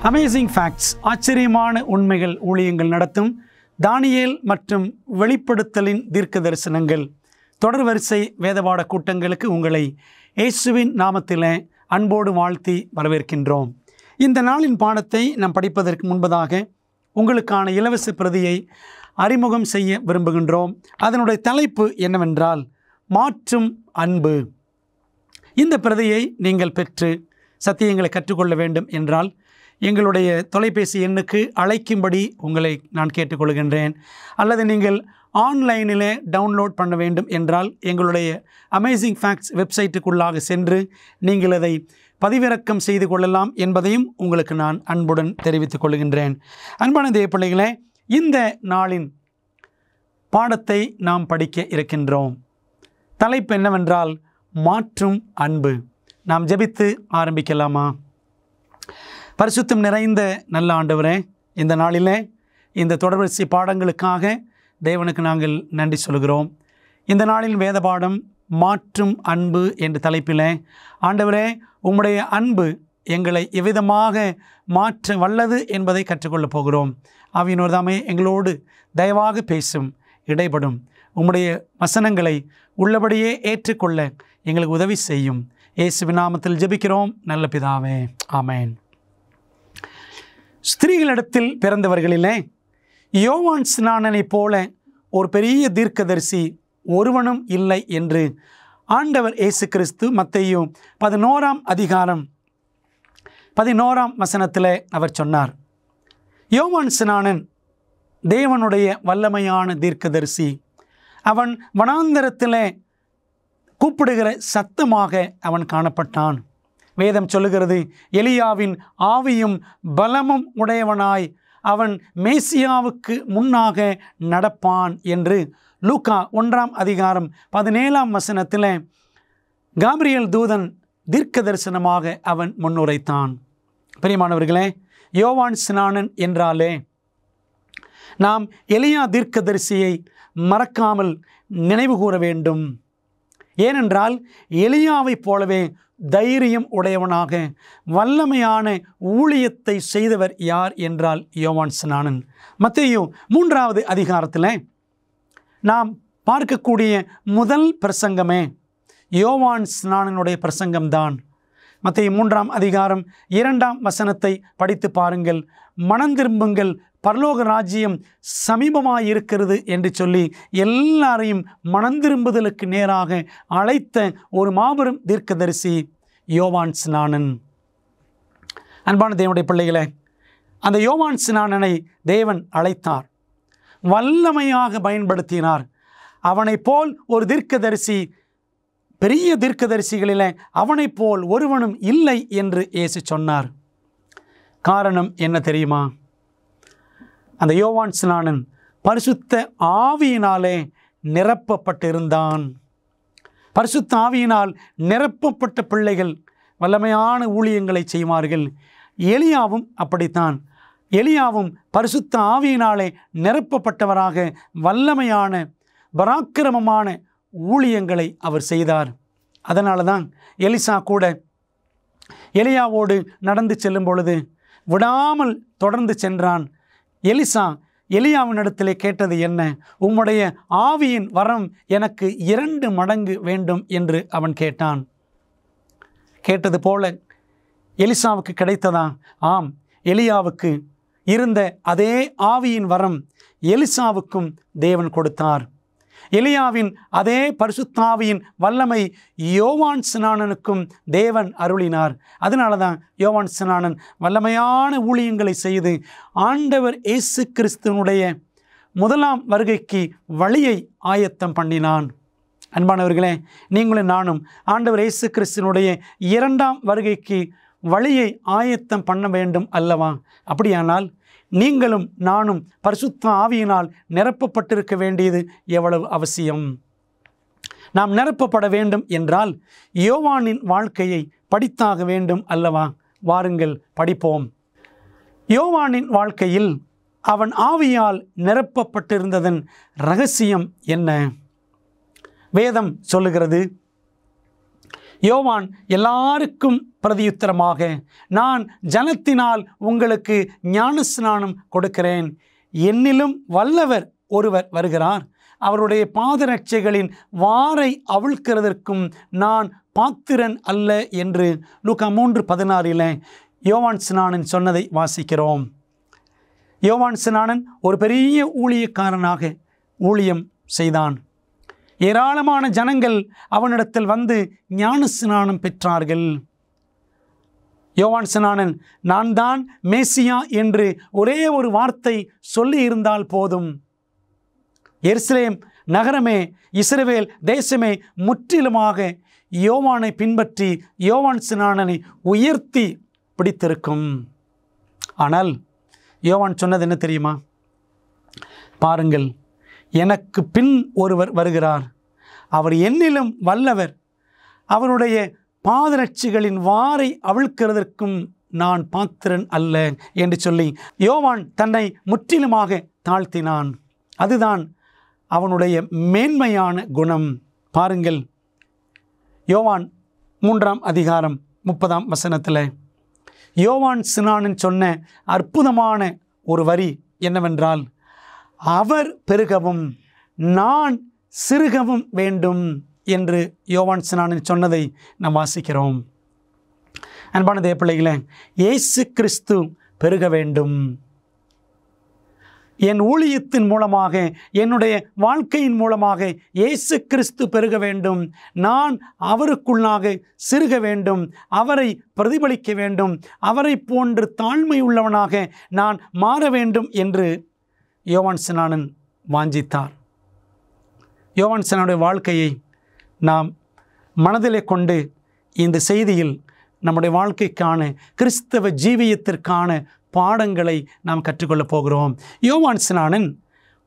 Amazing facts, ஆச்சரியமான உண்மைகள் ஊழியங்கள் நடத்தும் தானியேல் மற்றும் வெளிப்படுத்தலின் தீர்க்க தரிசனங்கள் தொடர் வரிசை வேதபாட கூட்டங்களுக்கு உங்களை இயேசுவின் நாமத்திலே அன்போடு வாழ்த்தி வரவேற்கின்றோம். இந்த நாளின் பாடத்தை நாம் படிப்பதற்கு முன்பதாக உங்களுக்கான இலவச பிரதியை அறிமுகம் செய்ய விரும்புகின்றோம். அதனுடைய தலைப்பு என்னவென்றால் மாற்றும் அன்பு. இந்த பிரதியை நீங்கள் பெற்று சத்தியங்களை கற்றுக்கொள்ள வேண்டும் என்றால் எங்களுடைய தொலைபேசி எண்ணுக்கு அழைக்கும்படி உங்களை நான் கேட்டுக்கொள்கின்றேன். அல்லது நீங்கள் ஆன்லைனில் டவுன்லோட் பண்ண வேண்டும் என்றால் எங்களுடைய அமேசிங் ஃபேக்ட்ஸ் வெப்சைட்டுக்குள்ளாக சென்று நீங்கள் அதை பதிவிறக்கம் செய்து கொள்ளலாம் என்பதையும் உங்களுக்கு நான் அன்புடன் தெரிவித்துக் கொள்கின்றேன். அன்பான தேவ பிள்ளைகளே, இந்த நாளின் பாடத்தை நாம் படிக்க இருக்கின்றோம். தலைப்பு என்னவென்றால் மாற்றும் அன்பு. நாம் ஜெபித்து ஆரம்பிக்கலாமா? பரிசுத்தம் நிறைந்த நல்ல ஆண்டவரே, இந்த நாளிலே இந்த தொடர்வரிசை பாடங்களுக்காக தேவனுக்கு நாங்கள் நன்றி சொல்கிறோம். இந்த நாளின் வேத பாடம் மாற்றும் அன்பு என்ற தலைப்பிலே ஆண்டவரே, உம்முடைய அன்பு எங்களை எவ்விதமாக மாற்ற வல்லது என்பதை கற்றுக்கொள்ளப் போகிறோம். ஆவியானவர் தாமே எங்களோடு தயவாக பேசும், இடைப்படும். உம்முடைய வசனங்களை உள்ளபடியே ஏற்றுக்கொள்ள எங்களுக்கு உதவி செய்யும். இயேசுவின் நாமத்தில் ஜெபிக்கிறோம் நல்ல பிதாவே, ஆமென். ஸ்திரீகளிடத்தில் பிறந்தவர்களிலே யோவான் ஸ்நானனைப் போல ஒரு பெரிய தீர்க்கதரிசி ஒருவனும் இல்லை என்று ஆண்டவர் இயேசு கிறிஸ்து மத்தேயு 11ஆம் அதிகாரம் 11ஆம் வசனத்தில் அவர் சொன்னார். யோவான் ஸ்நானன் தேவனுடைய வல்லமையான தீர்க்கதரிசி. அவன் வனாந்தரத்தில் கூப்பிடுகிற சத்தமாக அவன் காணப்பட்டான். வேதம் சொல்லுகிறது, எலியாவின் ஆவியும் பலமும் உடையவனாய் அவன் மேசியாவுக்கு முன்னாக நடப்பான் என்று லூக்கா 1ஆம் அதிகாரம் 17ஆம் வசனத்தில் காபிரியேல் தூதன் தீர்க்க தரிசனமாக அவன் முன்னுரைத்தான். பிரியமானவர்களே, யோவான் ஸ்நானன் என்றாலே நாம் எலியா தீர்க்கதரிசியை மறக்காமல் நினைவு கூற வேண்டும். ஏனென்றால் எலியாவைப் போலவே தைரியம் உடையவனாக வல்லமையான ஊழியத்தை செய்தவர் யார் என்றால் யோவான் ஸ்நானன். மத்தேயு 3ஆவது அதிகாரத்தில் நாம் பார்க்கக்கூடிய முதல் பிரசங்கமே யோவான் ஸ்நானனுடைய பிரசங்கம்தான். மத்தேயு 3ஆம் அதிகாரம் 2ஆம் வசனத்தை படித்து பாருங்கள். மனந்திரும்புங்கள், பரலோக ராஜ்யம் சமீபமாயிருக்கிறது என்று சொல்லி எல்லாரையும் மனந்திரும்புதலுக்கு நேராக அழைத்த ஒரு மாபெரும் தீர்க்கதரிசி யோவான் ஸ்நானன். அன்பான தேவனுடைய பிள்ளைகளே, அந்த யோவான் ஸ்நானனை தேவன் அழைத்தார், வல்லமையாக பயன்படுத்தினார். அவனை போல் ஒரு தீர்க்கதரிசி, பெரிய தீர்க்கதரிசிகளில் அவனை போல் ஒருவனும் இல்லை என்று இயேசு சொன்னார். காரணம் என்ன தெரியுமா? அந்த யோவான் ஸ்நானன் பரிசுத்த ஆவியினாலே நிரப்பப்பட்டிருந்தான். பரிசுத்த ஆவியினால் நிரப்பப்பட்ட பிள்ளைகள் வல்லமையான ஊழியங்களை செய்வார்கள். எலியாவும் அப்படித்தான். எலியாவும் பரிசுத்த ஆவியினாலே நிரப்பப்பட்டவராக வல்லமையான பராக்கிரமமான ஊழியங்களை அவர் செய்தார். அதனால தான் எலிசா கூட எலியாவோடு நடந்து செல்லும் பொழுது விடாமல் தொடர்ந்து சென்றான். எலிசா எலியாவினிடத்திலே கேட்டது என்ன? உம்முடைய ஆவியின் வரம் எனக்கு 2 மடங்கு வேண்டும் என்று அவன் கேட்டான். கேட்டது போல எலிசாவுக்கு கிடைத்ததா? ஆம், எலியாவுக்கு இருந்த அதே ஆவியின் வரம் எலிசாவுக்கும் தேவன் கொடுத்தார். எலியாவின் அதே பரிசுத்தாவியின் வல்லமை யோவான் ஸ்நானனுக்கும் தேவன் அருளினார். அதனால தான் யோவான் ஸ்நானன் வல்லமையான ஊழியங்களை செய்து ஆண்டவர் இயேசு கிறிஸ்துவனுடைய முதலாம் வருகைக்கு வழியை ஆயத்தம் பண்ணினான். அன்பானவர்களே, நீங்களும் நானும் ஆண்டவர் இயேசு கிறிஸ்துவனுடைய 2ஆம் வருகைக்கு வழியை ஆயத்தம் பண்ண வேண்டும் அல்லவா? அப்படியானால் நீங்களும் நானும் பரிசுத்த ஆவியினால் நிரப்பப்பட்டிருக்க வேண்டியது எவ்வளவு அவசியம். நாம் நிரப்பப்பட வேண்டும் என்றால் யோவானின் வாழ்க்கையை படித்தாக வேண்டும் அல்லவா? வாருங்கள் படிப்போம். யோவானின் வாழ்க்கையில் அவன் ஆவியால் நிரப்பப்பட்டிருந்ததன் இரகசியம் என்ன? வேதம் சொல்லுகிறது, யோவான் எல்லாருக்கும் பிரதியுத்தரமாக, நான் ஜலத்தினால் உங்களுக்கு ஞானஸ்நானம் கொடுக்கிறேன், என்னிலும் வல்லவர் ஒருவர் வருகிறார், அவருடைய பாதரட்சைகளின் வாரை அவிழ்க்கிறதற்கும் நான் பாத்திரன் அல்ல என்று லூக்கா 3:16 யோவான் ஸ்நானன் சொன்னதை வாசிக்கிறோம். யோவான் ஸ்நானன் ஒரு பெரிய ஊழியக்காரனாக ஊழியம் செய்தான். ஏராளமான ஜனங்கள் அவனிடத்தில் வந்து ஞான ஸ்நானம் பெற்றார்கள். யோவான் ஸ்நானன் நான் தான் மேசியா என்று ஒரே ஒரு வார்த்தை சொல்லி இருந்தால் போதும், எருசலேம் நகரமே, இஸ்ரவேல் தேசமே முற்றிலுமாக யோவானை பின்பற்றி யோவான் ஸ்நானனை உயர்த்தி பிடித்திருக்கும். ஆனால் யோவான் சொன்னது என்ன தெரியுமா? பாருங்கள், எனக்கு பின் ஒருவர் வருகிறார், அவர் என்னிலும் வல்லவர், அவருடைய பாதரட்சிகளின் வாரை அவிழ்க்கிறதற்கும் நான் பாத்திரன் அல்ல என்று சொல்லி யோவான் தன்னை முற்றிலுமாக தாழ்த்தினான். அதுதான் அவனுடைய மேன்மையான குணம். பாருங்கள், யோவான் 3:30 யோவான் ஸ்நானன் சொன்ன அற்புதமான ஒரு வரி என்னவென்றால், அவர் பெருகவும் நான் சிறுகவும் வேண்டும் என்று யோவான் ஸ்நானன் சொன்னதை நாம் வாசிக்கிறோம். அன்பான தேவ பிள்ளைகளே, இயேசு கிறிஸ்து பெருக வேண்டும். என் ஊழியத்தின் மூலமாக, என்னுடைய வாழ்க்கையின் மூலமாக இயேசு கிறிஸ்து பெருக வேண்டும், நான் அவருக்குள்ளாக சிறுக வேண்டும், அவரை பிரதிபலிக்க வேண்டும், அவரை போன்று தாழ்மை உள்ளவனாக நான் மாற வேண்டும் என்று யோவான் ஸ்நானன் வாஞ்சித்தார். யோவான் ஸ்நானனுடைய வாழ்க்கையை நாம் மனதிலே கொண்டு இந்த செய்தியில் நம்முடைய வாழ்க்கைக்கான கிறிஸ்தவ ஜீவியத்திற்கான பாடங்களை நாம் கற்றுக்கொள்ளப் போகிறோம். யோவான் ஸ்நானன்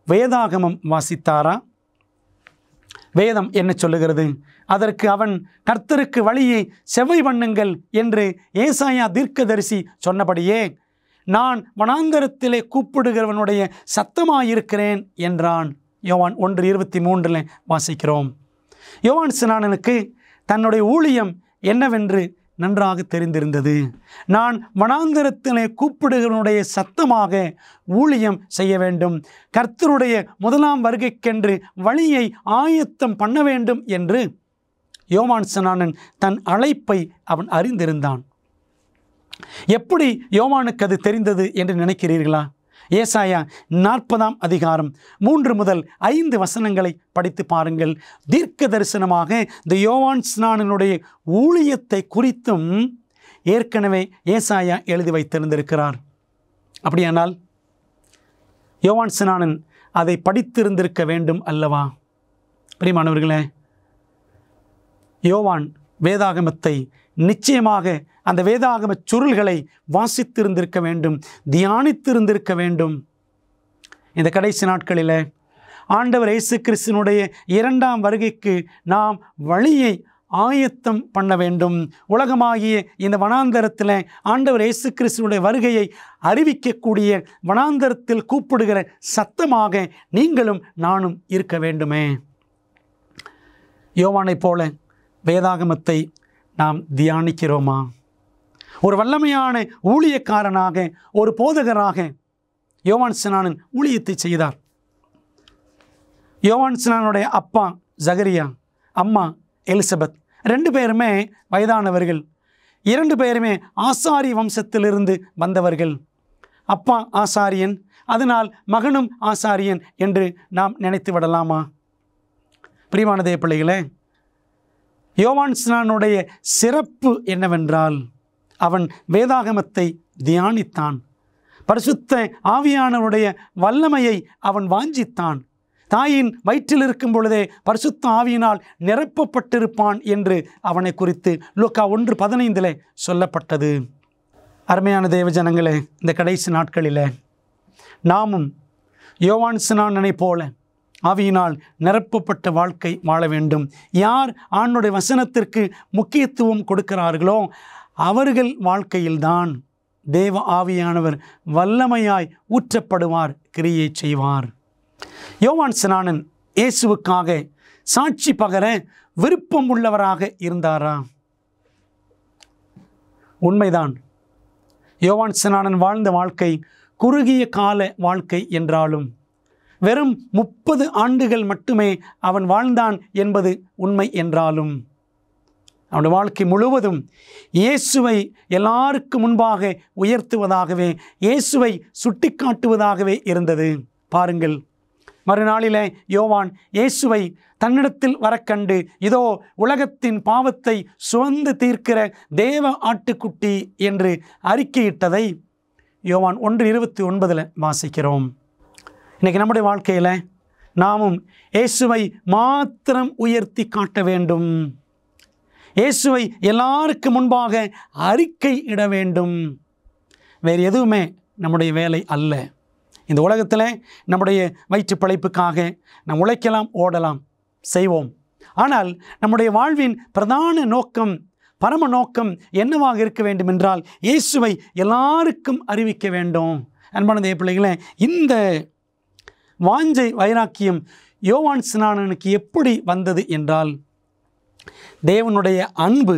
வேதாகமம் வாசித்தாரா? வேதம் என்ன சொல்லுகிறது? அதற்கு அவன் கர்த்தருக்கு வழியை செவ்வை பண்ணுங்கள் என்று ஏசாயா தீர்க்கதரிசி சொன்னபடியே நான் வனாந்தரத்திலே கூப்பிடுகிறவனுடைய சத்தமாயிருக்கிறேன் என்றான். யோவான் 1:23 வாசிக்கிறோம். யோவான் ஸ்நானனுக்கு தன்னுடைய ஊழியம் என்னவென்று நன்றாக தெரிந்திருந்தது. நான் வனாந்தரத்திலே கூப்பிடுகிறவனுடைய சத்தமாக ஊழியம் செய்ய வேண்டும், கர்த்தருடைய முதலாம் வருகைக்கென்று வழியை ஆயத்தம் பண்ண வேண்டும் என்று யோவான் ஸ்நானன் தன் அழைப்பை அவன் அறிந்திருந்தான். எப்படி யோவானுக்கு அது தெரிந்தது என்று நினைக்கிறீர்களா? ஏசாயா 40:3-5 படித்து பாருங்கள். தீர்க்க தரிசனமாக இந்த யோவான் ஸ்நானனுடைய ஊழியத்தை குறித்தும் ஏற்கனவே ஏசாயா எழுதி வைத்திருந்திருக்கிறார். அப்படியானால் யோவான் ஸ்நானன் அதை படித்திருந்திருக்க வேண்டும் அல்லவா? பிரியமானவர்களே, யோவான் வேதாகமத்தை நிச்சயமாக அந்த வேதாகம சுருள்களை வாசித்திருந்திருக்க வேண்டும், தியானித்திருந்திருக்க வேண்டும். இந்த கடைசி நாட்களில் ஆண்டவர் இயேசு கிறிஸ்துவினுடைய 2ஆம் வருகைக்கு நாம் வழியை ஆயத்தம் பண்ண வேண்டும். உலகமாகிய இந்த வனாந்தரத்தில் ஆண்டவர் இயேசு கிறிஸ்துவினுடைய வருகையை அறிவிக்கக்கூடிய, வனாந்தரத்தில் கூப்பிடுகிற சத்தமாக நீங்களும் நானும் இருக்க வேண்டுமே. யோவானைப் போல வேதாகமத்தை நாம் தியானிக்கிறோமா? ஒரு வல்லமையான ஊழியக்காரனாக, ஒரு போதகராக யோவான் ஸ்நானன் ஊழியத்தை செய்தார். யோவான் ஸ்நானனுடைய அப்பா ஜகரியா, அம்மா எலிசபெத், 2 பேருமே வயதானவர்கள். 2 பேருமே ஆசாரி வம்சத்திலிருந்து வந்தவர்கள். அப்பா ஆசாரியன், அதனால் மகனும் ஆசாரியன் என்று நாம் நினைத்து விடலாமா? பிரியமான தேவ பிள்ளைகளே, யோவான் ஸ்நானனுடைய சிறப்பு என்னவென்றால், அவன் வேதாகமத்தை தியானித்தான். பரிசுத்த ஆவியானவருடைய வல்லமையை அவன் வாஞ்சித்தான். தாயின் வயிற்றில் இருக்கும் பொழுதே பரிசுத்த ஆவியினால் நிரப்பப்பட்டிருப்பான் என்று அவனை குறித்து லூக்கா 1:15 சொல்லப்பட்டது. அருமையான தேவ ஜனங்களே, இந்த கடைசி நாட்களில் நாமும் யோவான் ஸ்நானனை போல ஆவியினால் நிரப்பப்பட்ட வாழ்க்கை வாழ வேண்டும். யார் ஆண்டவருடைய வசனத்திற்கு முக்கியத்துவம் கொடுக்கிறார்களோ அவர்கள் வாழ்க்கையில்தான் தேவ ஆவியானவர் வல்லமையாய் ஊற்றப்படுவார், கிரியை செய்வார். யோவான் ஸ்நானன் இயேசுவுக்காக சாட்சி பகர விருப்பம் உள்ளவராக இருந்தாரா? உண்மைதான், யோவான் ஸ்நானன் வாழ்ந்த வாழ்க்கை குறுகிய கால வாழ்க்கை என்றாலும் வெறும் 30 ஆண்டுகள் மட்டுமே அவன் வாழ்ந்தான் என்பது உண்மை என்றாலும் அவனுடைய வாழ்க்கை முழுவதும் இயேசுவை எல்லாருக்கு முன்பாக உயர்த்துவதாகவே, இயேசுவை சுட்டிக்காட்டுவதாகவே இருந்தது. பாருங்கள், மறுநாளிலே யோவான் இயேசுவை தன்னிடத்தில் வரக்கண்டு, இதோ உலகத்தின் பாவத்தை சுமந்து தீர்க்கிற தேவ ஆட்டுக்குட்டி என்று அறிக்கையிட்டதை யோவான் 1:29 வாசிக்கிறோம். இன்றைக்கி நம்முடைய வாழ்க்கையில் நாமும் இயேசுவை மாத்திரம் உயர்த்தி காட்ட வேண்டும். இயேசுவை எல்லாருக்கு முன்பாக அறிக்கை இட வேண்டும். வேறு எதுவுமே நம்முடைய வேலை அல்ல. இந்த உலகத்தில் நம்முடைய வயிற்று பிழைப்புக்காக நாம் உழைக்கலாம், ஓடலாம், செய்வோம். ஆனால் நம்முடைய வாழ்வின் பிரதான நோக்கம், பரம நோக்கம் என்னவாக இருக்க வேண்டும் என்றால் இயேசுவை எல்லாருக்கும் அறிவிக்க வேண்டும். அன்பான தேவ பிள்ளைகளே, இந்த வாஞ்சை வைராக்கியம் யோவான் ஸ்நானனுக்கு எப்படி வந்தது என்றால் தேவனுடைய அன்பு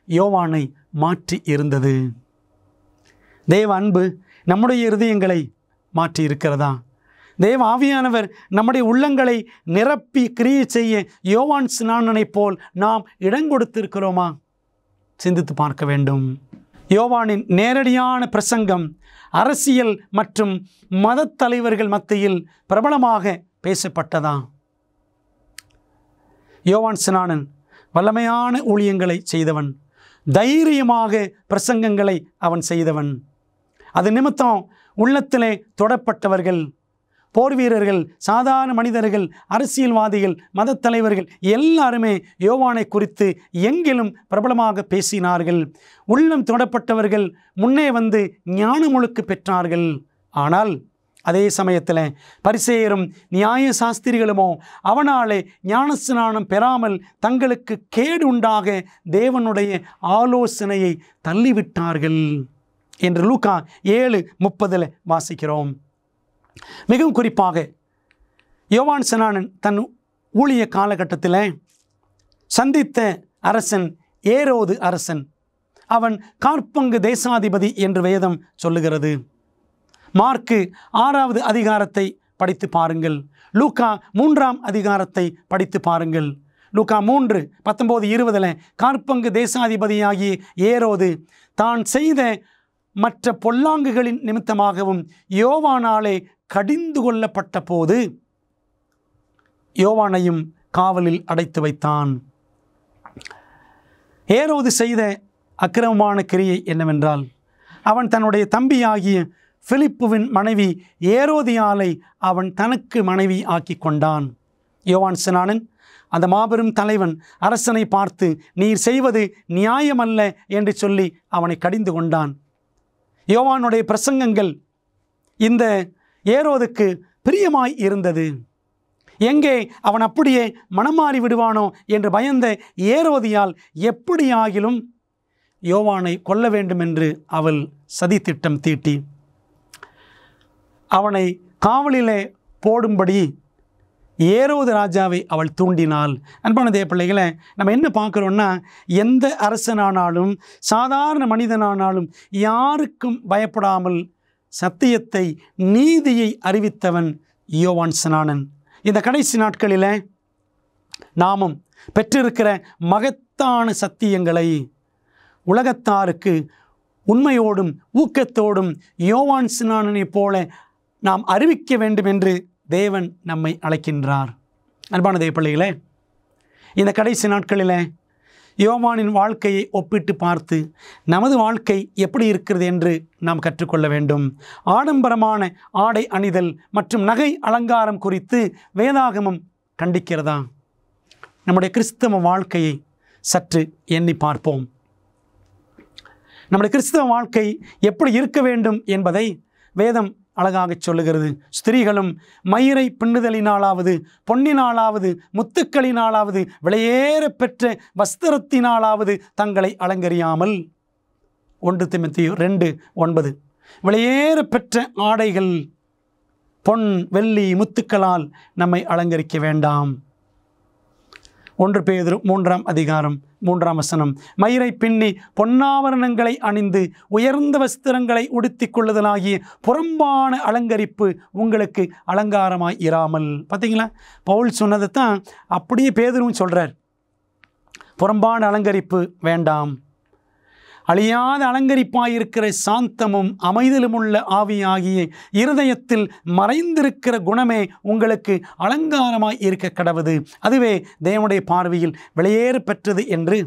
யோவானை மாற்றி இருந்தது. தேவ அன்பு நம்முடைய இருதயங்களை மாற்றி இருக்கிறதா? தேவ ஆவியானவர் நம்முடைய உள்ளங்களை நிரப்பி கிரியை செய்ய யோவான் ஸ்நானனைப் போல் நாம் இடங்கொடுத்திருக்கிறோமா? சிந்தித்து பார்க்க வேண்டும். யோவானின் நேரடியான பிரசங்கம் அரசியல் மற்றும் மத தலைவர்கள் மத்தியில் பிரபலமாக பேசப்பட்டதா? யோவான் ஸ்நானன் வல்லமையான ஊழியங்களை செய்தவன், தைரியமாக பிரசங்கங்களை அவன் செய்தவன். அது நிமித்தம் உள்ளத்திலே தொடப்பட்டவர்கள், போர் வீரர்கள், சாதாரண மனிதர்கள், அரசியல்வாதிகள், மத தலைவர்கள் எல்லாருமே யோவானை குறித்து எங்கிலும் பிரபலமாக பேசினார்கள். உள்ளம் தொடப்பட்டவர்கள் முன்னே வந்து ஞானமுழுக்கு பெற்றார்கள். ஆனால் அதே சமயத்தில் பரிசேயரும் நியாய சாஸ்திரிகளுமோ அவனாலே ஞானஸ்நானம் பெறாமல் தங்களுக்கு கேடு உண்டாக தேவனுடைய ஆலோசனையை தள்ளிவிட்டார்கள் என்று லூக்கா 7:30 வாசிக்கிறோம். மிகவும் குறிப்பாக யோவான் ஸ்நானன் தன் ஊழிய காலகட்டத்தில் சந்தித்த அரசன் ஏரோது அரசன். அவன் காற்பங்கு தேசாதிபதி என்று வேதம் சொல்லுகிறது. மார்க்கு 6வது அதிகாரத்தை படித்து பாருங்கள். லூக்கா 3ஆம் அதிகாரத்தை படித்து பாருங்கள். லூக்கா 3:19-20 காற்பங்கு தேசாதிபதியாகிய ஏரோது தான் செய்த மற்ற பொல்லாங்குகளின் நிமித்தமாகவும் யோவானாலே கடிந்து கொள்ளப்பட்ட போது யோவானையும் காவலில் அடைத்து வைத்தான். ஏரோது செய்த அக்கிரமமான கிரியை என்னவென்றால் அவன் தன்னுடைய தம்பியாகிய பிலிப்புவின் மனைவி ஏரோதியாலை அவன் தனக்கு மனைவி ஆக்கி கொண்டான். யோவான் ஸ்நானன் அந்த மாபெரும் தலைவன் அரசனை பார்த்து நீர் செய்வது நியாயமல்ல என்று சொல்லி அவனை கடிந்து கொண்டான். யோவானுடைய பிரசங்கங்கள் இந்த ஏரோதுக்கு பிரியமாய் இருந்தது. எங்கே அவன் அப்படியே மனமாறி விடுவானோ என்று பயந்த ஏரோதியால் எப்படியாகிலும் யோவானை கொல்ல வேண்டும் என்று அவள் சதித்திட்டம் தீட்டி அவனை காவலிலே போடும்படி ஏரோது ராஜாவை அவள் தூண்டினாள். அன்பான தேவ பிள்ளைகளை, நம்ம என்ன பார்க்குறோன்னா, எந்த அரசனானாலும் சாதாரண மனிதனானாலும் யாருக்கும் பயப்படாமல் சத்தியத்தை, நீதியை அறிவித்தவன் யோவான் ஸ்நானன். இந்த கடைசி நாட்களில் நாமும் பெற்றிருக்கிற மகத்தான சத்தியங்களை உலகத்தாருக்கு உண்மையோடும் ஊக்கத்தோடும் யோவான் ஸ்நானனைப் போல நாம் அறிவிக்க வேண்டும் என்று தேவன் நம்மை அழைக்கின்றார். அன்பான தேவ பிள்ளைகளே, இந்த கடைசி நாட்களில் யோவானின் வாழ்க்கையை ஒப்பிட்டு பார்த்து நமது வாழ்க்கை எப்படி இருக்கிறது என்று நாம் கற்றுக்கொள்ள வேண்டும். ஆடம்பரமான ஆடை அணிதல் மற்றும் நகை அலங்காரம் குறித்து வேதாகமம் கண்டிக்கிறதா? நம்முடைய கிறிஸ்தவ வாழ்க்கையை சற்று எண்ணி பார்ப்போம். நம்முடைய கிறிஸ்தவ வாழ்க்கை எப்படி இருக்க வேண்டும் என்பதை வேதம் அழகாக சொல்லுகிறது. ஸ்திரீகளும் மயிரை பின்னுதலினாலாவது, பொன்னினாலாவது, முத்துக்களினாலாவது, விலையேற பெற்ற வஸ்திரத்தினாலாவது தங்களை அலங்கரியாமல், 1 தீமோத்தேயு 2:9, விலையேற பெற்ற ஆடைகள், பொன், வெள்ளி, முத்துக்களால் நம்மை அலங்கரிக்க வேண்டாம். 1 பேதுரு 3ஆம் அதிகாரம் 3ஆம் வசனம். மயிரை பின்னி பொன்னாவரணங்களை அணிந்து உயர்ந்த வஸ்திரங்களை உடுத்திக் கொள்ளுதலாகிய புறம்பான அலங்கரிப்பு உங்களுக்கு அலங்காரமாய் இராமல். பார்த்தீங்களா, பவுல் சொன்னதை தான் அப்படியே பேதுருவும் சொல்கிறார். புறம்பான அலங்கரிப்பு வேண்டாம். அழியாத அலங்கரிப்பாயிருக்கிற சாந்தமும் அமைதலுமுள்ள ஆவியாகிய இருதயத்தில் மறைந்திருக்கிற குணமே உங்களுக்கு அலங்காரமாய் இருக்க கடவுது. அதுவே தேவனுடைய பார்வையில் விலையேற பெற்றது என்று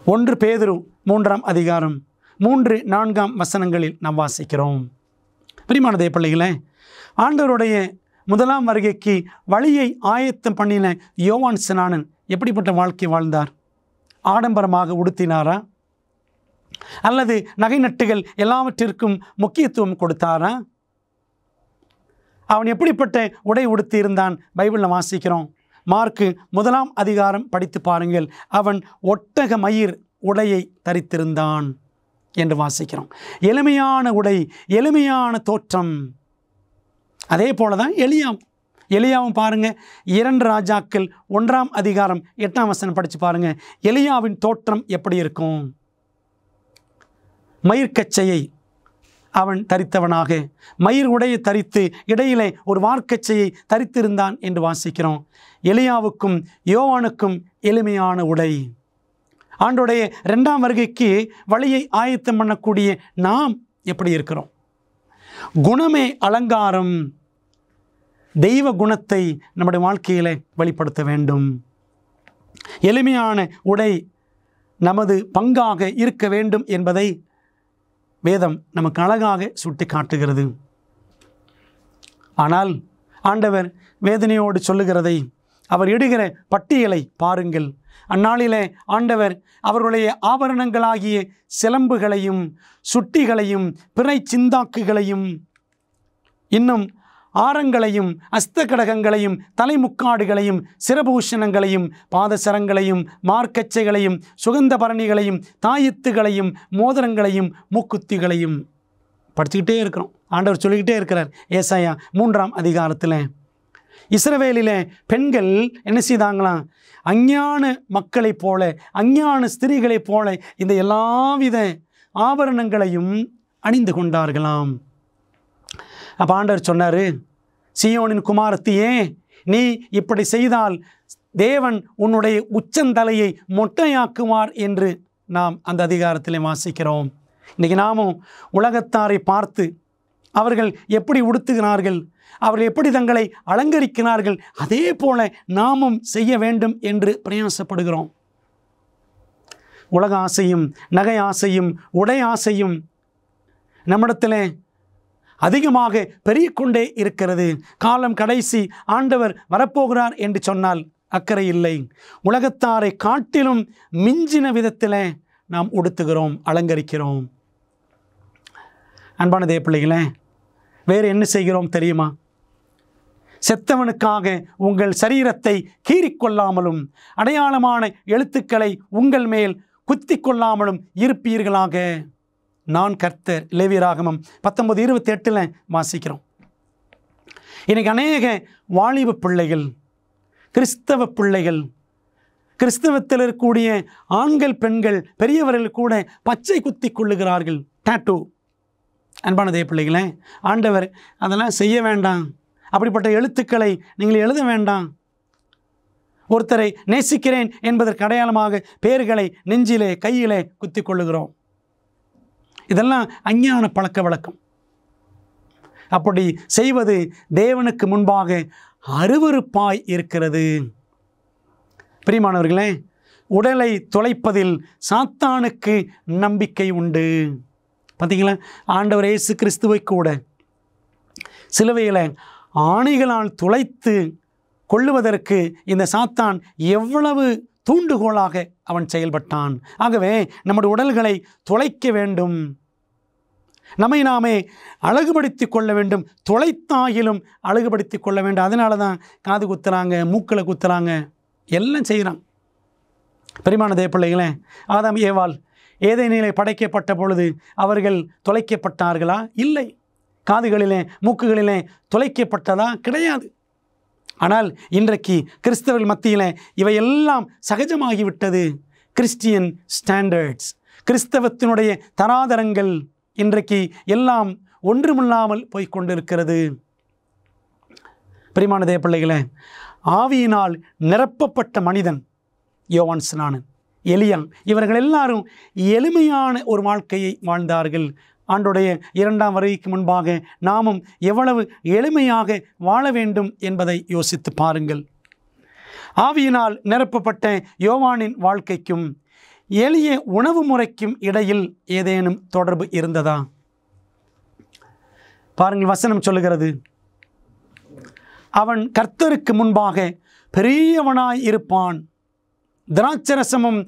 1 பேதுரு 3ஆம் அதிகாரம் 3-4 வசனங்களில் நாம் வாசிக்கிறோம். பிரியமான தேவ பிள்ளைகளே, ஆண்டவருடைய முதலாம் வருகைக்கு வழியை ஆயத்தம் பண்ணின யோவான் ஸ்நானன் எப்படிப்பட்ட வாழ்க்கை வாழ்ந்தார்? ஆடம்பரமாக உடுத்தினாரா? அல்லது நகை நட்டுகள் எல்லாவற்றிற்கும் முக்கியத்துவம் கொடுத்தாரா? அவன் எப்படிப்பட்ட உடை உடுத்தி இருந்தான்? பைபிளில் வாசிக்கிறோம். மார்க்கு 1ஆம் அதிகாரம் படித்து பாருங்கள். அவன் ஒட்டக மயிர் உடையை தரித்திருந்தான் என்று வாசிக்கிறோம். எளிமையான உடை, எளிமையான தோற்றம். அதே போல தான் எலியாவும் பாருங்க, 2 ராஜாக்கள் 1ஆம் அதிகாரம் 8ஆம் வசனம் படித்து பாருங்க. எலியாவின் தோற்றம் எப்படி இருக்கும்? மயிர்கச்சையை அவன் தரித்தவனாக, மயிர் உடையை தரித்து இடையிலே ஒரு வார்க்கச்சையை தரித்திருந்தான் என்று வாசிக்கிறோம். எலியாவுக்கும் யோவானுக்கும் எளிமையான உடை. ஆண்டோடைய 2ஆம் வருகைக்கு வழியை ஆயத்தம் பண்ணக்கூடிய நாம் எப்படி இருக்கிறோம்? குணமே அலங்காரம். தெய்வ குணத்தை நம்முடைய வாழ்க்கையில் வெளிப்படுத்த வேண்டும். எளிமையான உடை நமது பங்காக இருக்க வேண்டும் என்பதை வேதம் நமக்கு அழகாக சுட்டி காட்டுகிறது. ஆனால் ஆண்டவர் வேதனையோடு சொல்லுகிறதை, அவர் இடுகிற பட்டியலை பாருங்கள். அந்நாளிலே ஆண்டவர் அவர்களுடைய ஆபரணங்களாகிய சிலம்புகளையும் சுட்டிகளையும் பிறை சிந்தாக்குகளையும் இன்னும் ஆரங்களையும் அஸ்தகடகங்களையும் தலைமுக்காடுகளையும் சிரபூஷணங்களையும் பாதசரங்களையும் மார்க்கச்சைகளையும் சுகந்த பரணிகளையும் தாயத்துகளையும் மோதிரங்களையும் மூக்குத்திகளையும் படிச்சுக்கிட்டே இருக்கிறோம். ஆண்டவர் சொல்லிக்கிட்டே இருக்கிறார். ஏசாயா 3ஆம் அதிகாரத்தில் இஸ்ரவேலிலே பெண்கள் என்ன செய்தாங்களாம்? அஞ்ஞான மக்களைப் போல, அஞ்ஞான ஸ்திரீகளைப் போல இந்த எல்லாவித ஆபரணங்களையும் அணிந்து கொண்டார்களாம். அப்போ ஆண்டவர் சொன்னார், சீயோனின் குமாரத்தியே, நீ இப்படி செய்தால் தேவன் உன்னுடைய உச்சந்தலையை மொட்டையாக்குவார் என்று நாம் அந்த அதிகாரத்திலே வாசிக்கிறோம். இன்றைக்கி நாமும் உலகத்தாரை பார்த்து அவர்கள் எப்படி உடுத்துகிறார்கள், அவர்கள் எப்படி தங்களை அலங்கரிக்கிறார்கள், அதே போல நாமும் செய்ய வேண்டும் என்று பிரயாசப்படுகிறோம். உலக ஆசையும் நகை ஆசையும் உடை ஆசையும் நம்மிடத்தில் அதிகமாக பெருகிக்கொண்டே இருக்கிறது. காலம் கடைசி, ஆண்டவர் வரப்போகிறார் என்று சொன்னால் அக்கறை இல்லை. உலகத்தாரை காட்டிலும் மிஞ்சின விதத்தில் நாம் உடுத்துகிறோம், அலங்கரிக்கிறோம். அன்பான தேவ பிள்ளைகளே, வேறு என்ன செய்கிறோம் தெரியுமா? செத்தவனுக்காக உங்கள் சரீரத்தை கீறிக்கொள்ளாமலும் அடையாளமான எழுத்துக்களை உங்கள் மேல் குத்தி கொள்ளாமலும் இருப்பீர்களாக. நான் கர்த்தர். லேவியராகமம் 19:28 வாசிக்கிறோம். இன்னைக்கு அநேக வாலிப பிள்ளைகள், கிறிஸ்தவ பிள்ளைகள், கிறிஸ்தவத்தில் இருக்கக்கூடிய ஆண்கள் பெண்கள் பெரியவர்கள் கூட பச்சை குத்தி கொள்ளுகிறார்கள், டாட்டூ. அன்பான தேவ பிள்ளைகளே, ஆண்டவர் அதெல்லாம் செய்ய வேண்டாம். அப்படிப்பட்ட எழுத்துக்களை நீங்கள் எழுத வேண்டாம். ஒருத்தரை நேசிக்கிறேன் என்பதற்கு அடையாளமாக பெயர்களை நெஞ்சிலே கையிலே குத்தி கொள்ளுகிறோம். இதெல்லாம் அஞ்ஞான பழக்க வழக்கம். அப்படி செய்வது தேவனுக்கு முன்பாக அருவருப்பாய் இருக்கிறது. பிரியமானவர்களே, உடலை தொலைப்பதில் சாத்தானுக்கு நம்பிக்கை உண்டு. பார்த்தீங்களா, ஆண்டவர் இயேசு கிறிஸ்துவை கூட சிலுவையில் ஆணிகளால் துளைத்து கொள்ளுவதற்கு இந்த சாத்தான் எவ்வளவு தூண்டுகோலாக அவன் செயல்பட்டான். ஆகவே நம்முடைய உடல்களை தொலைக்க வேண்டும், நம்மை நாமே அழகுபடுத்தி கொள்ள வேண்டும். தொலைத்தாயிலும் அழகுபடுத்தி கொள்ள வேண்டும். அதனால தான் காது குத்துறாங்க, மூக்களை குத்துறாங்க, எல்லாம் செய்கிறாங்க. பெரியமான தேவ பிள்ளைகளே, ஆதாம் ஏவாள் ஏதேனிலே படைக்கப்பட்ட பொழுது அவர்கள் தொலைக்கப்பட்டார்களா? இல்லை. காதுகளிலே மூக்குகளிலே தொலைக்கப்பட்டதா? கிடையாது. ஆனால் இன்றைக்கு கிறிஸ்தவர்கள் மத்தியில் இவையெல்லாம் சகஜமாகிவிட்டது. கிறிஸ்டியன் ஸ்டாண்டர்ட்ஸ், கிறிஸ்தவத்தினுடைய தராதரங்கள் இன்றைக்கு எல்லாம் ஒன்றுமில்லாமல் போய்கொண்டிருக்கிறது. பிரியமான தேவ பிள்ளைகளே, ஆவியினால் நிரப்பப்பட்ட மனிதன் யோவான் ஸ்நானன், எலியா, இவர்கள் எல்லாரும் எளிமையான ஒரு வாழ்க்கையை வாழ்ந்தார்கள். ஆண்டுடைய 2ஆம் வருகைக்கு முன்பாக நாமும் எவ்வளவு எளிமையாக வாழ வேண்டும் என்பதை யோசித்து பாருங்கள். ஆவியினால் நிரப்பப்பட்ட யோவானின் வாழ்க்கைக்கும் எளிய உணவு முறைக்கும் இடையில் ஏதேனும் தொடர்பு இருந்ததா? பாருங்கள், வசனம் சொல்லுகிறது, அவன் கர்த்தருக்கு முன்பாக பெரியவனாய் இருப்பான், திராட்சரசமும்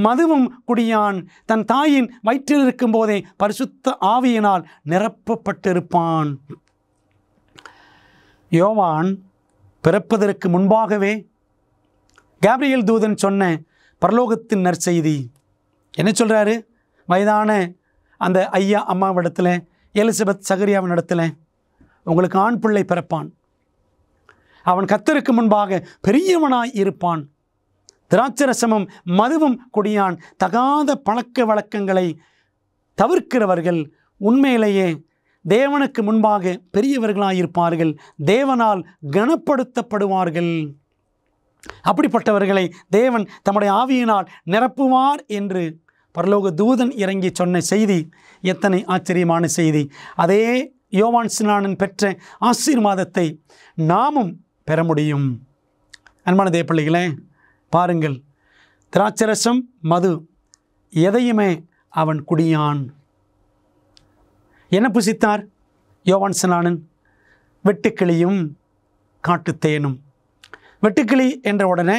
மதுவும் குடியான், தன் தாயின் வயிற்றில் இருக்கும் போதே பரிசுத்த ஆவியினால் நிரப்பப்பட்டிருப்பான். யோவான் பிறப்பதற்கு முன்பாகவே கேப்ரியேல் தூதன் சொன்ன பரலோகத்தின் நற்செய்தி என்ன சொல்கிறாரு? வயதான அந்த ஐயா அம்மாவிடத்தில், எலிசபெத் சகரியாவின் இடத்துல, உங்களுக்கு ஆண் பிள்ளை பிறப்பான், அவன் கர்த்தருக்கு முன்பாக பெரியவனாய் இருப்பான், திராட்சரசமும் மதுவும் குடியான். தகாத பழக்க வழக்கங்களை தவிர்க்கிறவர்கள் உண்மையிலேயே தேவனுக்கு முன்பாக பெரியவர்களாயிருப்பார்கள், தேவனால் கனப்படுத்தப்படுவார்கள். அப்படிப்பட்டவர்களை தேவன் தம்முடைய ஆவியினால் நிரப்புவார் என்று பரலோக தூதன் இறங்கி சொன்ன செய்தி எத்தனை ஆச்சரியமான செய்தி! அதே யோவான் ஸ்நானன் பெற்ற ஆசீர்வாதத்தை நாமும் பெற முடியும். அன்பான தேவ பிள்ளைகளே, பாருங்கள், திராட்சரசம் மது எதையுமே அவன் குடியான். என்ன புசித்தார் யோவான் ஸ்நானன்? வெட்டுக்கிளியும் காட்டுத்தேனும். வெட்டுக்கிளி என்ற உடனே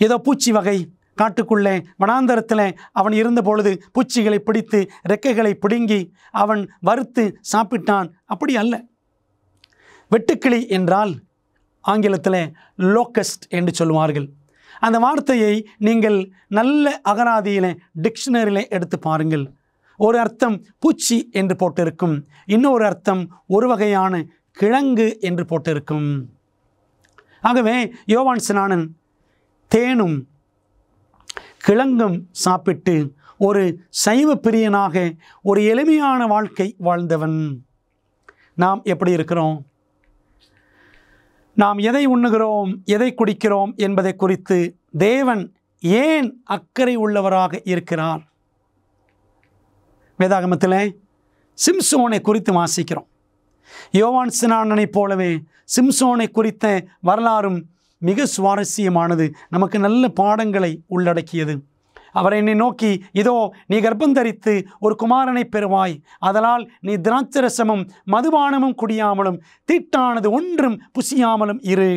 ஏதோ பூச்சி வகை, காட்டுக்குள்ளே வனாந்தரத்தில் அவன் இருந்த பொழுது பூச்சிகளை பிடித்து ரெக்கைகளை பிடுங்கி அவன் வறுத்து சாப்பிட்டான். அப்படி அல்ல. வெட்டுக்கிளி என்றால் ஆங்கிலத்தில் லோக்கஸ்ட் என்று சொல்லுவார்கள். அந்த வார்த்தையை நீங்கள் நல்ல அகராதியில் டிக்ஷனரியில் எடுத்து பாருங்கள். ஒரு அர்த்தம் பூச்சி என்று போட்டிருக்கும், இன்னொரு அர்த்தம் ஒரு வகையான கிழங்கு என்று போட்டிருக்கும். ஆகவே யோவான் ஸ்நானன் தேனும் கிழங்கும் சாப்பிட்டு ஒரு சைவ பிரியனாக ஒரு எளிமையான வாழ்க்கை வாழ்ந்தவன். நாம் எப்படி இருக்கிறோம்? நாம் எதை உண்ணுகிறோம், எதை குடிக்கிறோம் என்பதை குறித்து தேவன் ஏன் அக்கறை உள்ளவராக இருக்கிறார்? வேதாகமத்தில் சிம்சோனை குறித்து வாசிக்கிறோம். யோவான் ஸ்நானனைப் போலவே சிம்சோனை குறித்த வரலாறும் மிக சுவாரஸ்யமானது, நமக்கு நல்ல பாடங்களை உள்ளடக்கியது. அவர் என்னை நோக்கி, இதோ நீ கர்ப்பம் தரித்து ஒரு குமாரனை பெறுவாய், அதனால் நீ திராட்சரசமும் மதுபானமும் குடியாமலும் தீட்டானது ஒன்றும் புசியாமலும் இரு.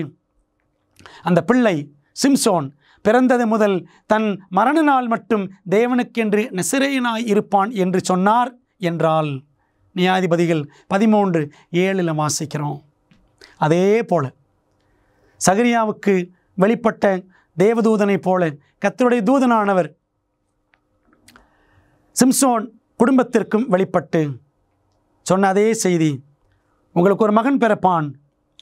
அந்த பிள்ளை சிம்சோன் பிறந்தது முதல் தன் மரண நாள் மட்டும் தேவனுக்கென்று நசரேயனாய் இருப்பான் என்று சொன்னார் என்றால் நியாயாதிபதிகள் 13:7 வாசிக்கிறோம். அதே போல சகரியாவுக்கு வெளிப்பட்ட தேவதூதனைப் போல கர்த்தருடைய தூதனானவர் சிம்சோன் குடும்பத்திற்கும் வெளிப்பட்டு சொன்ன அதே செய்தி, உங்களுக்கு ஒரு மகன் பிறப்பான்,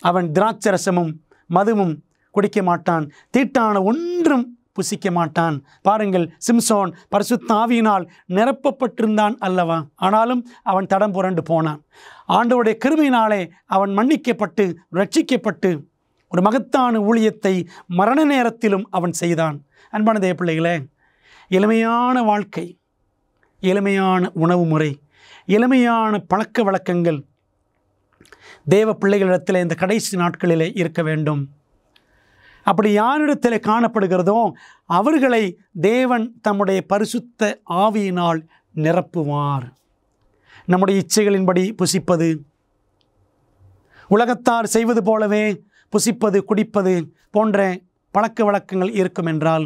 அவன் திராட்சரசமும் மதுவும் குடிக்க மாட்டான், தீட்டான ஒன்றும் புசிக்க மாட்டான். பாருங்கள், சிம்சோன் பரிசுத்த ஆவியினால் நிரப்பப்பட்டிருந்தான் அல்லவா? ஆனாலும் அவன் தடம் புரண்டு போனான். ஆண்டவருடைய கிருபையினாலே அவன் மன்னிக்கப்பட்டு ரட்சிக்கப்பட்டு ஒரு மகத்தான ஊழியத்தை மரண நேரத்திலும் அவன் செய்தான். அன்பான தேவ பிள்ளைகளே, எளிமையான வாழ்க்கை, எளிமையான உணவு முறை, எளிமையான பழக்க வழக்கங்கள் தேவ பிள்ளைகளிடத்தில் இந்த கடைசி நாட்களிலே இருக்க வேண்டும். அப்படி யாரிடத்தில் காணப்படுகிறதோ அவர்களை தேவன் தம்முடைய பரிசுத்த ஆவியினால் நிரப்புவார். நம்முடைய இச்சைகளின்படி புசிப்பது, உலகத்தார் செய்வது போலவே புசிப்பது, குடிப்பது போன்ற பழக்க வழக்கங்கள் இருக்கும் என்றால்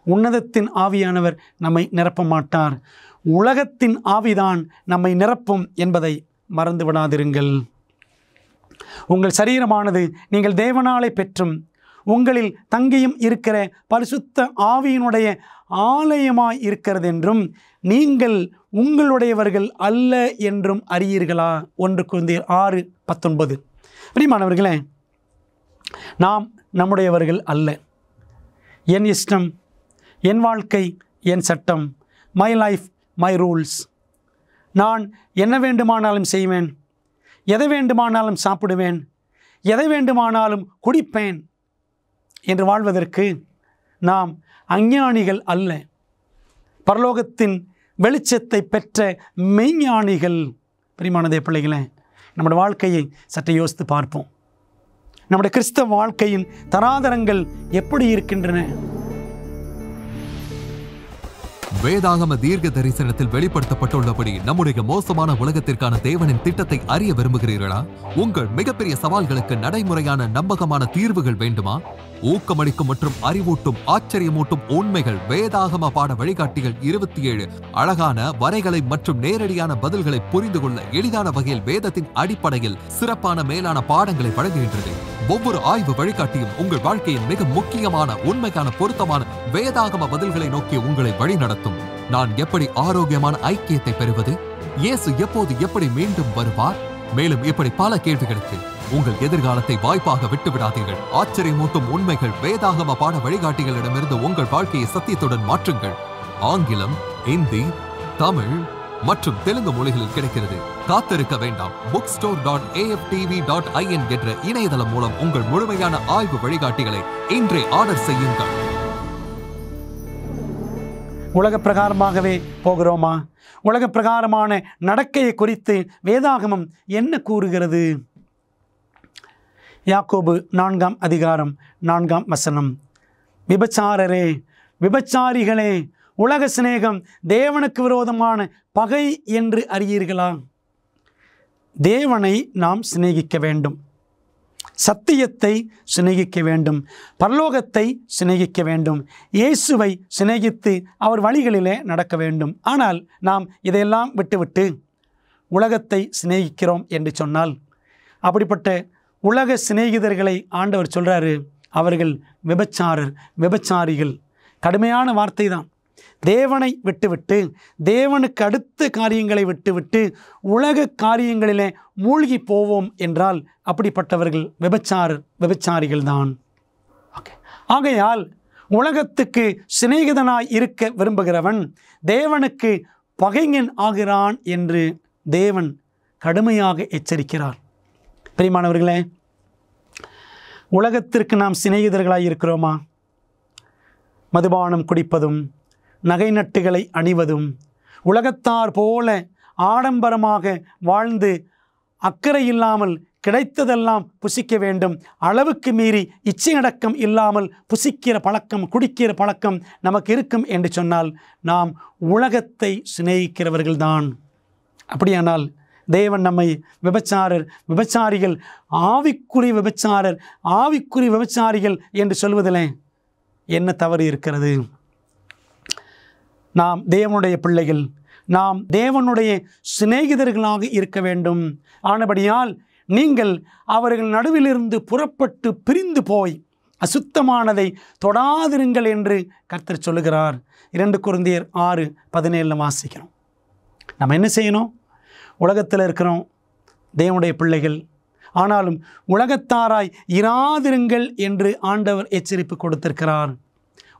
உன்னதத்தின் ஆவியானவர் நம்மை நிரப்ப மாட்டார். உலகத்தின் ஆவிதான் நம்மை நிரப்பும் என்பதை மறந்து விடாதிருங்கள். உங்கள் சரீரமானது நீங்கள் தேவனாலே பெற்றும் உங்களில் தங்கியும் இருக்கிற பரிசுத்த ஆவியினுடைய ஆலயமாய் இருக்கிறது என்றும் நீங்கள் உங்களுடையவர்கள் அல்ல என்றும் அறியீர்களா? 1 கொரிந்தியர் 6:19. பிரியமானவர்களே, நாம் நம்முடையவர்கள் அல்ல. என் இஷ்டம், என் வாழ்க்கை, என் சட்டம், மை லைஃப், மை ரூல்ஸ். நான் என்ன வேண்டுமானாலும் செய்வேன், எதை வேண்டுமானாலும் சாப்பிடுவேன், எதை வேண்டுமானாலும் குடிப்பேன் என்று வாழ்வதற்கு நாம் அஞ்ஞானிகள் அல்ல. பரலோகத்தின் வெளிச்சத்தை பெற்ற மெய்ஞானிகள். பிரியமானதே பிள்ளைகளே, நம்முடைய வாழ்க்கையை சற்று யோசித்து பார்ப்போம். நம்முடைய கிறிஸ்தவ வாழ்க்கையின் தராதரங்கள் எப்படி இருக்கின்றன? வேதாகம தீர்க்க தரிசனத்தில் வெளிப்படுத்தப்பட்டுள்ளபடி நம்முடைய மோசமான உலகத்திற்கான தேவனின் திட்டத்தை அறிய விரும்புகிறீர்களா? உங்கள் மிகப்பெரிய சவால்களுக்கு நடைமுறையான நம்பகமான தீர்வுகள் வேண்டுமா? ஊக்கமளிக்கும் மற்றும் அறிவூட்டும் ஆச்சரியமூட்டும் உண்மைகள் வேதாகம பாட வழிகாட்டிகள் 27 அழகான வரைகளை மற்றும் நேரடியான பதில்களை புரிந்து கொள்ள எளிதான வகையில் வேதத்தின் அடிப்படையில் சிறப்பான மேலான பாடங்களை வழங்குகின்றது. ஒவ்வொரு ஆய்வு வழிகாட்டியும் உங்கள் வாழ்க்கையின் மிக முக்கியமான உண்மைக்கான பொருத்தமான வேதாகம பதில்களை நோக்கி உங்களை வழிநடத்தும். நான் எப்படி ஆரோக்கியமான ஐக்கியத்தை பெறுவது? இயேசு எப்போது எப்படி மீண்டும் வருவார்? மேலும் இப்படி பல கேள்விகளுக்கு உங்கள் எதிர்காலத்தை வாய்ப்பாக விட்டுவிடாதீர்கள். ஆச்சரியமூட்டும் உண்மைகள் வேதாகம பாட வழிகாட்டிகளிடமிருந்து உங்கள் வாழ்க்கையை சத்தியத்துடன் மாற்றுங்கள். ஆங்கிலம், இந்தி, தமிழ் மற்றும் தெலுங்கு மொழிகளில் கிடைக்கிறது. காத்திருக்க வேண்டாம். bookstore.aftv.in என்ற இணையதளம் மூலம் உங்கள் முழுமையான ஆய்வு வழிகாட்டிகளை இன்றே ஆர்டர் செய்யுங்கள். உலக பிரகாரமாகவே போகிறோமா? உலக பிரகாரமான நடக்கையை குறித்து வேதாகமம் என்ன கூறுகிறது? யாக்கோபு 4ஆம் அதிகாரம் 4ஆம் வசனம். விபச்சாரரே, விபச்சாரிகளே, உலக சிநேகம் தேவனுக்கு விரோதமான பகை என்று அறியீர்களா? தேவனை நாம் சிநேகிக்க வேண்டும், சத்தியத்தை சிநேகிக்க வேண்டும், பரலோகத்தை சிநேகிக்க வேண்டும், இயேசுவை சிநேகித்து அவர் வழிகளிலே நடக்க வேண்டும். ஆனால் நாம் இதையெல்லாம் விட்டுவிட்டு உலகத்தை சிநேகிக்கிறோம் என்று சொன்னால், அப்படிப்பட்ட உலக சிநேகிதர்களை ஆண்டவர் சொல்கிறாரு, அவர்கள் விபச்சாரிகள். கடுமையான வார்த்தை தான். தேவனை விட்டுவிட்டு, தேவனுக்கு அடுத்த காரியங்களை விட்டுவிட்டு உலக காரியங்களிலே மூழ்கி போவோம் என்றால் அப்படிப்பட்டவர்கள் விபச்சாரிகள் தான். ஆகையால் உலகத்துக்கு சிநேகிதனாய் இருக்க விரும்புகிறவன் தேவனுக்கு பகைஞன் ஆகிறான் என்று தேவன் கடுமையாக எச்சரிக்கிறார். பிரியமானவர்களே, உலகத்திற்கு நாம் சிநேகிதர்களாய் இருக்கிறோமா? மதுபானம் குடிப்பதும், நகை நட்டுகளை அணிவதும், உலகத்தார் போல ஆடம்பரமாக வாழ்ந்து அக்கறை இல்லாமல் கிடைத்ததெல்லாம் புசிக்க வேண்டும், அளவுக்கு மீறி இச்சையடக்கம் இல்லாமல் புசிக்கிற பழக்கம், குடிக்கிற பழக்கம் நமக்கு இருக்கும் என்று சொன்னால் நாம் உலகத்தை சிநேகிக்கிறவர்கள்தான். அப்படியானால் தேவன் நம்மை விபச்சாரிகள், ஆவிக்குரிய விபச்சாரிகள் என்று சொல்வதில் என்ன தவறு இருக்கிறது? நாம் தேவனுடைய பிள்ளைகள், நாம் தேவனுடைய சிநேகிதர்களாக இருக்க வேண்டும். ஆனபடியால் நீங்கள் அவர்கள் நடுவிலிருந்து புறப்பட்டு பிரிந்து போய் அசுத்தமானதை தொடாதிருங்கள் என்று கர்த்தர் சொல்லுகிறார். 2 கொரிந்தியர் 6:17 வாசிக்கிறோம். நம்ம என்ன செய்யணும்? உலகத்தில் இருக்கிறோம், தேவனுடைய பிள்ளைகள். ஆனாலும் உலகத்தாராய் இராதிருங்கள் என்று ஆண்டவர் எச்சரிப்பு கொடுத்திருக்கிறார்.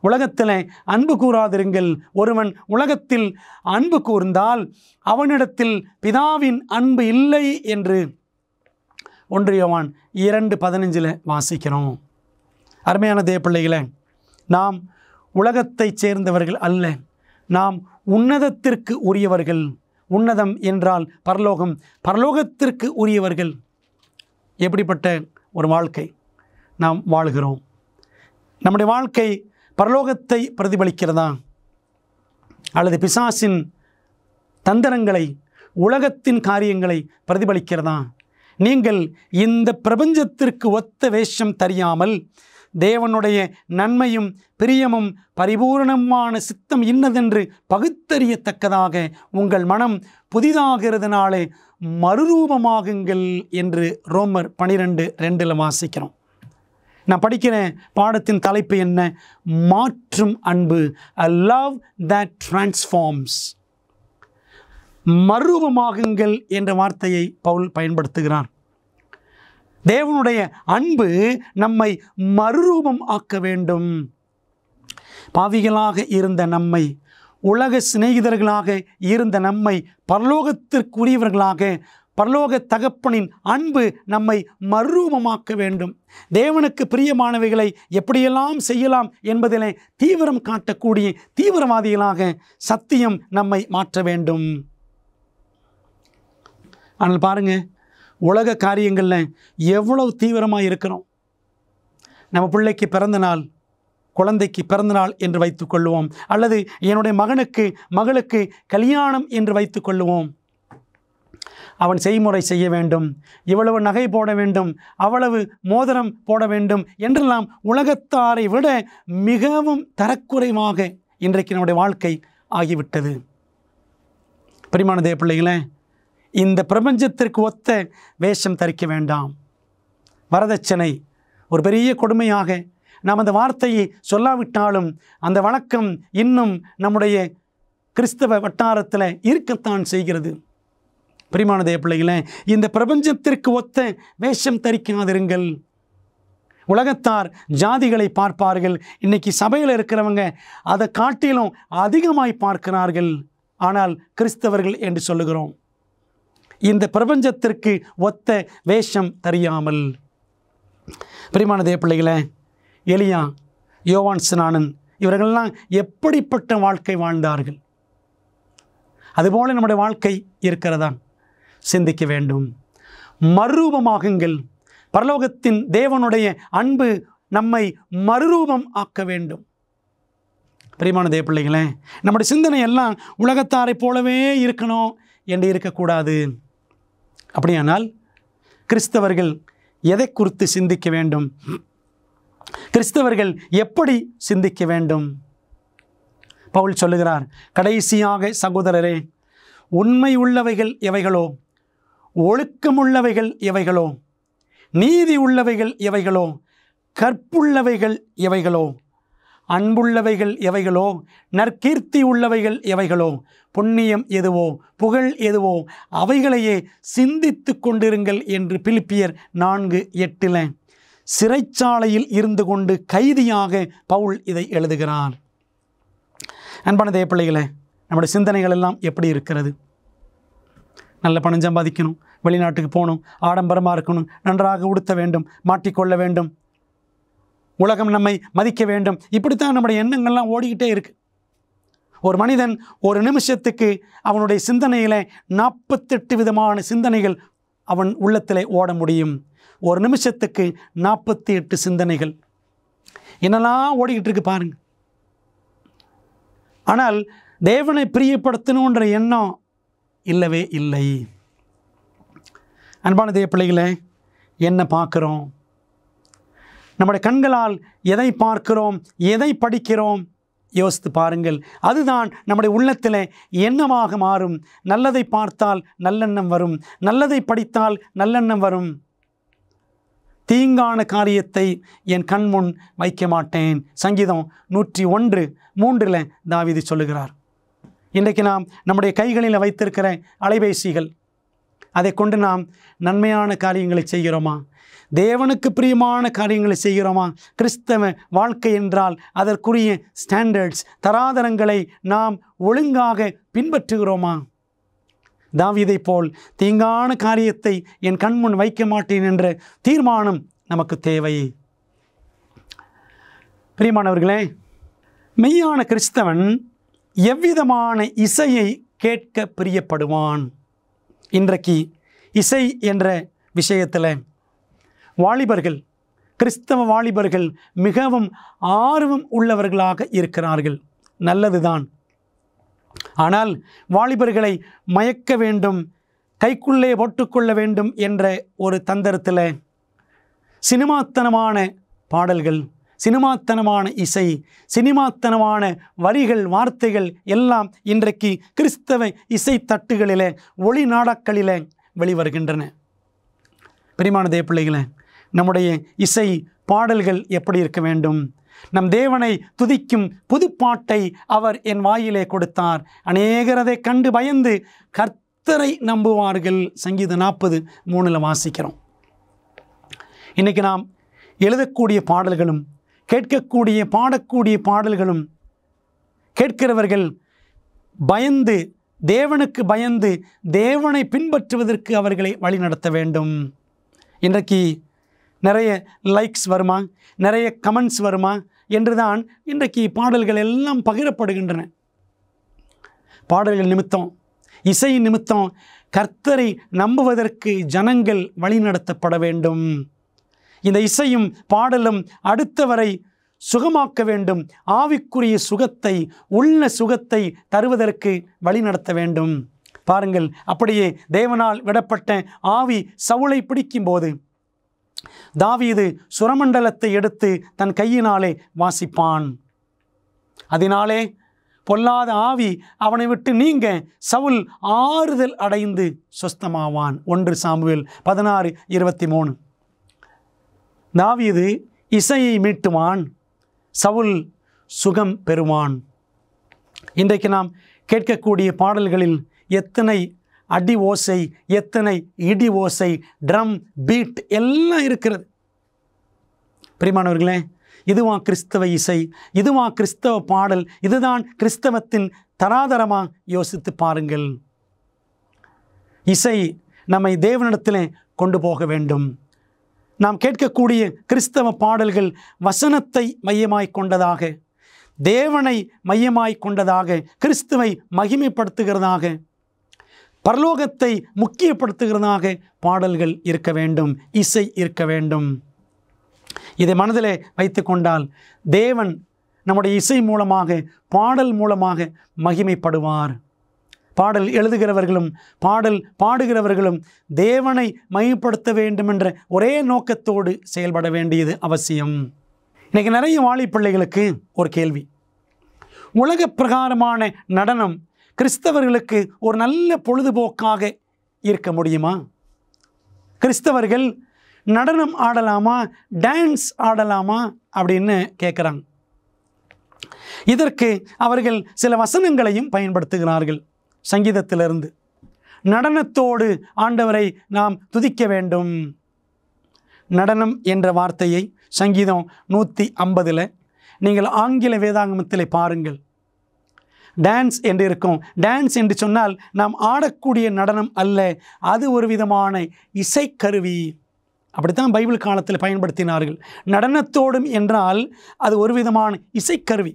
உலகத்தில் அன்பு கூறாதிருங்கள். ஒருவன் உலகத்தில் அன்பு கூர்ந்தால் அவனிடத்தில் பிதாவின் அன்பு இல்லை என்று 1 யோவான் 2:15 வாசிக்கிறோம். அருமையான தேவ பிள்ளைகளே, நாம் உலகத்தைச் சேர்ந்தவர்கள் அல்ல, நாம் உன்னதத்திற்கு உரியவர்கள். உன்னதம் என்றால் பரலோகம், பரலோகத்திற்கு உரியவர்கள். எப்படிப்பட்ட ஒரு வாழ்க்கை நாம் வாழ்கிறோம்? நம்முடைய வாழ்க்கை பரலோகத்தை பிரதிபலிக்கிறதா அல்லது பிசாசின் தந்திரங்களை, உலகத்தின் காரியங்களை பிரதிபலிக்கிறதா? நீங்கள் இந்த பிரபஞ்சத்திற்கு ஒத்த வேஷம் தெரியாமல் தேவனுடைய நன்மையும் பிரியமும் பரிபூரணமான சித்தம் இன்னதென்று பகுத்தறியத்தக்கதாக உங்கள் மனம் புதிதாகிறதுனாலே மறுரூபமாகுங்கள் என்று ரோமர் 12:2 வாசிக்கிறோம். நான் படிக்கிற பாடத்தின் தலைப்பு என்ன? மாற்றும் அன்பு. A love that transforms. மறுரூபமாகுங்கள் என்ற வார்த்தையை பவுல் பயன்படுத்துகிறார். தேவனுடைய அன்பு நம்மை மறுரூபம் ஆக்க வேண்டும். பாவிகளாக இருந்த நம்மை, உலக சிநேகிதர்களாக இருந்த நம்மை பரலோகத்திற்குரியவர்களாக, பரலோக தகப்பனின் அன்பு நம்மை மறுரூபமாக்க வேண்டும். தேவனுக்கு பிரியமானவைகளை எப்படியெல்லாம் செய்யலாம் என்பதிலே தீவிரம் காட்டக்கூடிய தீவிரவாதிகளாக சத்தியம் நம்மை மாற்ற வேண்டும். ஆனால் பாருங்க, உலக காரியங்களில் எவ்வளவு தீவிரமாக இருக்கிறோம். நம்ம பிள்ளைக்கு பிறந்த நாள், குழந்தைக்கு பிறந்த நாள் என்று வைத்துக்கொள்வோம், அல்லது என்னுடைய மகளுக்கு கல்யாணம் என்று வைத்துக்கொள்வோம். அவன் செய்முறை செய்ய வேண்டும், இவ்வளவு நகை போட வேண்டும், அவ்வளவு மோதிரம் போட வேண்டும் என்றெல்லாம் உலகத்தாரை விட மிகவும் தரக்குறைவாக இன்றைக்கு நம்முடைய வாழ்க்கை ஆகிவிட்டது. பிரியமான தேவ பிள்ளைகளே, இந்த பிரபஞ்சத்திற்கு ஒத்த வேஷம் தரிக்க வேண்டாம். வரதட்சணை ஒரு பெரிய கொடுமையாக நாம் அந்த வார்த்தையை சொல்லாவிட்டாலும் அந்த வழக்கம் இன்னும் நம்முடைய கிறிஸ்தவ வட்டாரத்தில் இருக்கத்தான் செய்கிறது. பிரியமான தேவ பிள்ளைகளே, இந்த பிரபஞ்சத்திற்கு ஒத்த வேஷம் தரிக்காதிருங்கள். உலகத்தார் ஜாதிகளை பார்ப்பார்கள். இன்னைக்கு சபையில் இருக்கிறவங்க அதை காட்டிலும் அதிகமாய் பார்க்கிறார்கள். ஆனால் கிறிஸ்தவர்கள் என்று சொல்லுகிறோம். இந்த பிரபஞ்சத்திற்கு ஒத்த வேஷம் தெரியாமல். பிரியமான தேவ பிள்ளைகளே, எலியா, யோவான் ஸ்நானன் இவர்களெல்லாம் எப்படிப்பட்ட வாழ்க்கை வாழ்ந்தார்கள்? அதுபோல நம்முடைய வாழ்க்கை இருக்கிறதா? சிந்திக்க வேண்டும். மறுரூபமாகுங்கள். பரலோகத்தின் தேவனுடைய அன்பு நம்மை மறுரூபம் ஆக்க வேண்டும். பிரியமான தேவ பிள்ளைகளே, நம்முடைய சிந்தனை எல்லாம் உலகத்தாரை போலவே இருக்கணும் என்று இருக்கக்கூடாது. அப்படியானால் கிறிஸ்தவர்கள் எதை குறித்து சிந்திக்க வேண்டும்? கிறிஸ்தவர்கள் எப்படி சிந்திக்க வேண்டும்? பவுல் சொல்லுகிறார், கடைசியாக சகோதரரே, உண்மை உள்ளவைகள் எவைகளோ, ஒழுக்கமுள்ளவைகள் எவைகளோ, நீதி உள்ளவைகள் எவைகளோ, கற்புள்ளவைகள் எவைகளோ, அன்புள்ளவைகள் எவைகளோ, நற்கீர்த்தி உள்ளவைகள் எவைகளோ, புண்ணியம் எதுவோ, புகழ் எதுவோ, அவைகளையே சிந்தித்து கொண்டிருங்கள் என்று பிலிப்பியர் 4:8 சிறைச்சாலையில் இருந்து கொண்டு கைதியாக பவுல் இதை எழுதுகிறார். அன்பான தேவ பிள்ளைகளே, நம்முடைய சிந்தனைகள் எல்லாம் எப்படி இருக்கிறது? நல்ல பணம் சம்பாதிக்கணும், வெளிநாட்டுக்கு போகணும், ஆடம்பரமாக இருக்கணும், நன்றாக உடுத்த வேண்டும், மாட்டிக்கொள்ள வேண்டும், உலகம் நம்மை மதிக்க வேண்டும், இப்படித்தான் நம்முடைய எண்ணங்கள்லாம் ஓடிக்கிட்டே இருக்கு. ஒரு மனிதன் ஒரு நிமிஷத்துக்கு அவனுடைய சிந்தனையில் 48 விதமான சிந்தனைகள் அவன் உள்ளத்தில் ஓட முடியும். ஒரு நிமிஷத்துக்கு 48 சிந்தனைகள் என்னெல்லாம் ஓடிக்கிட்டு இருக்கு பாருங்க. ஆனால் தேவனை பிரியப்படுத்தணுன்ற எண்ணம் இல்லவே இல்லை. அன்பான தேவ பிள்ளைகளே, என்ன பார்க்கிறோம்? நம்முடைய கண்களால் எதை பார்க்கிறோம், எதை படிக்கிறோம்? யோசித்து பாருங்கள். அதுதான் நம்முடைய உள்ளத்தில் எண்ணமாக மாறும். நல்லதை பார்த்தால் நல்லெண்ணம் வரும், நல்லதை படித்தால் நல்லெண்ணம் வரும். தீங்கான காரியத்தை என் கண்முன் வைக்க மாட்டேன். சங்கீதம் 101:3 தாவீது சொல்லுகிறார். இன்றைக்கு நாம் நம்முடைய கைகளில் வைத்திருக்கிற அலைபேசிகள், அதை கொண்டு நாம் நன்மையான காரியங்களை செய்கிறோமா? தேவனுக்கு பிரியமான காரியங்களை செய்கிறோமா? கிறிஸ்தவ வாழ்க்கை என்றால் அதற்குரிய ஸ்டாண்டர்ட்ஸ், தராதரங்களை நாம் ஒழுங்காக பின்பற்றுகிறோமா? தாவீதை போல் தீங்கான காரியத்தை என் கண்முன் வைக்க மாட்டேன் என்ற தீர்மானம் நமக்கு தேவை. பிரியமானவர்களே, மெய்யான கிறிஸ்தவன் எவ்விதமான இசையை கேட்க பிரியப்படுவான்? இன்றைக்கு இசை என்ற விஷயத்தில் வாலிபர்கள், கிறிஸ்தவ வாலிபர்கள் மிகவும் ஆர்வம் உள்ளவர்களாக இருக்கிறார்கள். நல்லதுதான். ஆனால் வாலிபர்களை மயக்க வேண்டும், கைக்குள்ளே போட்டுக்கொள்ள வேண்டும் என்ற ஒரு தந்திரத்தில் சினிமாத்தனமான பாடல்கள், சினிமாத்தனமான இசை, சினிமாத்தனமான வரிகள், வார்த்தைகள் எல்லாம் இன்றைக்கு கிறிஸ்தவ இசை தட்டுகளில், ஒளி நாடாக்களில் வெளிவருகின்றன. பிரியமான தேவ பிள்ளைகளே, நம்முடைய இசை பாடல்கள் எப்படி இருக்க வேண்டும்? நம் தேவனை துதிக்கும் புதுப்பாட்டை அவர் என் வாயிலே கொடுத்தார். அநேகர் அதை கண்டு பயந்து கர்த்தரை நம்புவார்கள். சங்கீதம் 40:3 வாசிக்கிறோம். இன்றைக்கி நாம் எழுதக்கூடிய பாடல்களும் கேட்கக்கூடிய பாடக்கூடிய பாடல்களும் கேட்கிறவர்கள் பயந்து, தேவனுக்கு பயந்து தேவனை பின்பற்றுவதற்கு அவர்களை வழிநடத்த வேண்டும். இன்றைக்கு நிறைய லைக்ஸ் வருமா, நிறைய கமெண்ட்ஸ் வருமா என்றுதான் இன்றைக்கு பாடல்கள் எல்லாம் பகிரப்படுகின்றன. பாடல்கள் நிமித்தம், இசை நிமித்தம் கர்த்தரை நம்புவதற்கு ஜனங்கள் வழிநடத்தப்பட வேண்டும். இந்த இசையும் பாடலும் அடுத்தவரை சுகமாக்க வேண்டும். ஆவிக்குரிய சுகத்தை, உள்ள சுகத்தை தருவதற்கு வழிநடத்த வேண்டும். பாருங்கள், அப்படியே தேவனால் விடப்பட்ட ஆவி சவுலை பிடிக்கும்போது தாவீது சுரமண்டலத்தை எடுத்து தன் கையினாலே வாசிப்பான். அதனாலே பொல்லாத ஆவி அவனை விட்டு நீங்க சவுல் ஆறுதல் அடைந்து சொஸ்தமாவான். 1 சாமுவேல் 16:23. தாவீது இசையை மீட்டுவான், சவுல் சுகம் பெறுவான். இன்றைக்கு நாம் கேட்கக்கூடிய பாடல்களில் எத்தனை அடி ஓசை, எத்தனை இடி ஓசை, ட்ரம் பீட் எல்லாம் இருக்கிறது. பிரியமானவர்களே, இதுவா கிறிஸ்தவ இசை? இதுவா கிறிஸ்தவ பாடல்? இதுதான் கிறிஸ்தவத்தின் தராதரமா? யோசித்து பாருங்கள். இசை நம்மை தேவனிடத்தில் கொண்டு போக வேண்டும். நாம் கேட்கக்கூடிய கிறிஸ்தவ பாடல்கள் வசனத்தை மையமாய் கொண்டதாக, தேவனை மையமாய் கொண்டதாக, கிறிஸ்துவை மகிமைப்படுத்துகிறதாக, பரலோகத்தை முக்கியப்படுத்துகிறதாக பாடல்கள் இருக்க வேண்டும், இசை இருக்க வேண்டும். இதை மனதிலே வைத்து கொண்டால் தேவன் நம்முடைய இசை மூலமாக, பாடல் மூலமாக மகிமைப்படுவார். பாடல் எழுதுகிறவர்களும் பாடல் பாடுகிறவர்களும் தேவனை மகிமைப்படுத்த வேண்டும் என்ற ஒரே நோக்கத்தோடு செயல்பட வேண்டியது அவசியம். இன்றைக்கி நிறைய வாலிப பிள்ளைகளுக்கு ஒரு கேள்வி. உலக பிரகாரமான நடனம் கிறிஸ்தவர்களுக்கு ஒரு நல்ல பொழுதுபோக்காக இருக்க முடியுமா? கிறிஸ்தவர்கள் நடனம் ஆடலாமா, டான்ஸ் ஆடலாமா அப்படின்னு கேட்குறாங்க. இதற்கு அவர்கள் சில வசனங்களையும் பயன்படுத்துகிறார்கள். சங்கீதத்திலிருந்து நடனத்தோடு ஆண்டவரை நாம் துதிக்க வேண்டும். நடனம் என்ற வார்த்தையை சங்கீதம் 150 நீங்கள் ஆங்கில வேதாகமத்தில் பாருங்கள். டான்ஸ் என்று இருக்கும். டான்ஸ் என்று சொன்னால் நாம் ஆடக்கூடிய நடனம் அல்ல, அது ஒரு விதமான இசைக்கருவி. அப்படித்தான் பைபிள் காலத்தில் பயன்படுத்தினார்கள். நடனத்தோடும் என்றால் அது ஒரு விதமான இசைக்கருவி.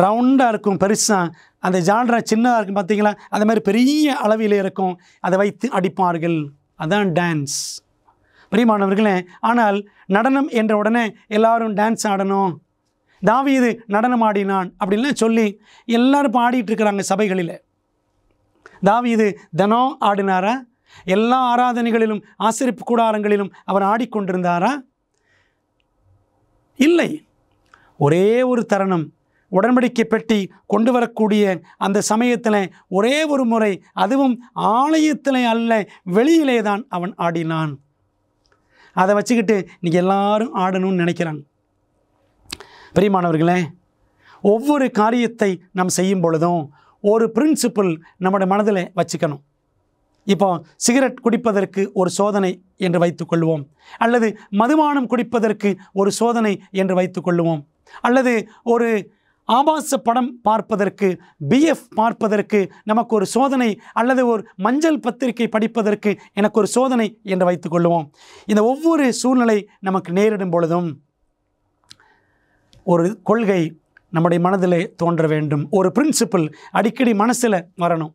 ரவுண்டாக இருக்கும், பெருசாக, அந்த ஜால்ரா சின்னதாக இருக்கும் பார்த்தீங்களா, அது மாதிரி பெரிய அளவில் இருக்கும், அதை வைத்து அடிப்பார்கள். அதுதான் டான்ஸ். பிரியமானவர்களே, ஆனால் நடனம் என்ற உடனே எல்லாரும் டான்ஸ் ஆடணும், தாவீது நடனம் ஆடினான் அப்படின்லாம் சொல்லி எல்லாரும் பாடிட்டு இருக்கிறாங்க சபைகளில். தாவீது தினம் ஆடினாரா? எல்லா ஆராதனைகளிலும் ஆசரிப்பு கூடாரங்களிலும் அவர் ஆடிக்கொண்டிருந்தாரா? இல்லை. ஒரே ஒரு தருணம், உடன்படிக்கை பெட்டி கொண்டு வரக்கூடிய அந்த சமயத்தில் ஒரே ஒரு முறை, அதுவும் ஆலயத்தில் அல்ல, வெளியிலே தான் அவன் ஆடினான். அதை வச்சுக்கிட்டு இன்றைக்கி எல்லாரும் ஆடணும்னு நினைக்கிறாங்க. பிரியமானவர்களே, ஒவ்வொரு காரியத்தை நாம் செய்யும் பொழுதும் ஒரு பிரின்சிபிள் நம்முடைய மனதில் வச்சுக்கணும். இப்போ சிகரெட் குடிப்பதற்கு ஒரு சோதனை என்று வைத்துக்கொள்வோம், அல்லது மதுபானம் குடிப்பதற்கு ஒரு சோதனை என்று வைத்துக்கொள்வோம், அல்லது ஒரு ஆபாச படம் பார்ப்பதற்கு, பிஎஃப் பார்ப்பதற்கு நமக்கு ஒரு சோதனை, அல்லது ஒரு மஞ்சள் பத்திரிகை படிப்பதற்கு எனக்கு ஒரு சோதனை என்று வைத்துக்கொள்வோம். இந்த ஒவ்வொரு சூழ்நிலை நமக்கு நேரிடும் பொழுதும் ஒரு கொள்கை நம்முடைய மனதிலே தோன்ற வேண்டும். ஒரு பிரின்சிபிள் அடிக்கடி மனசில் வரணும்.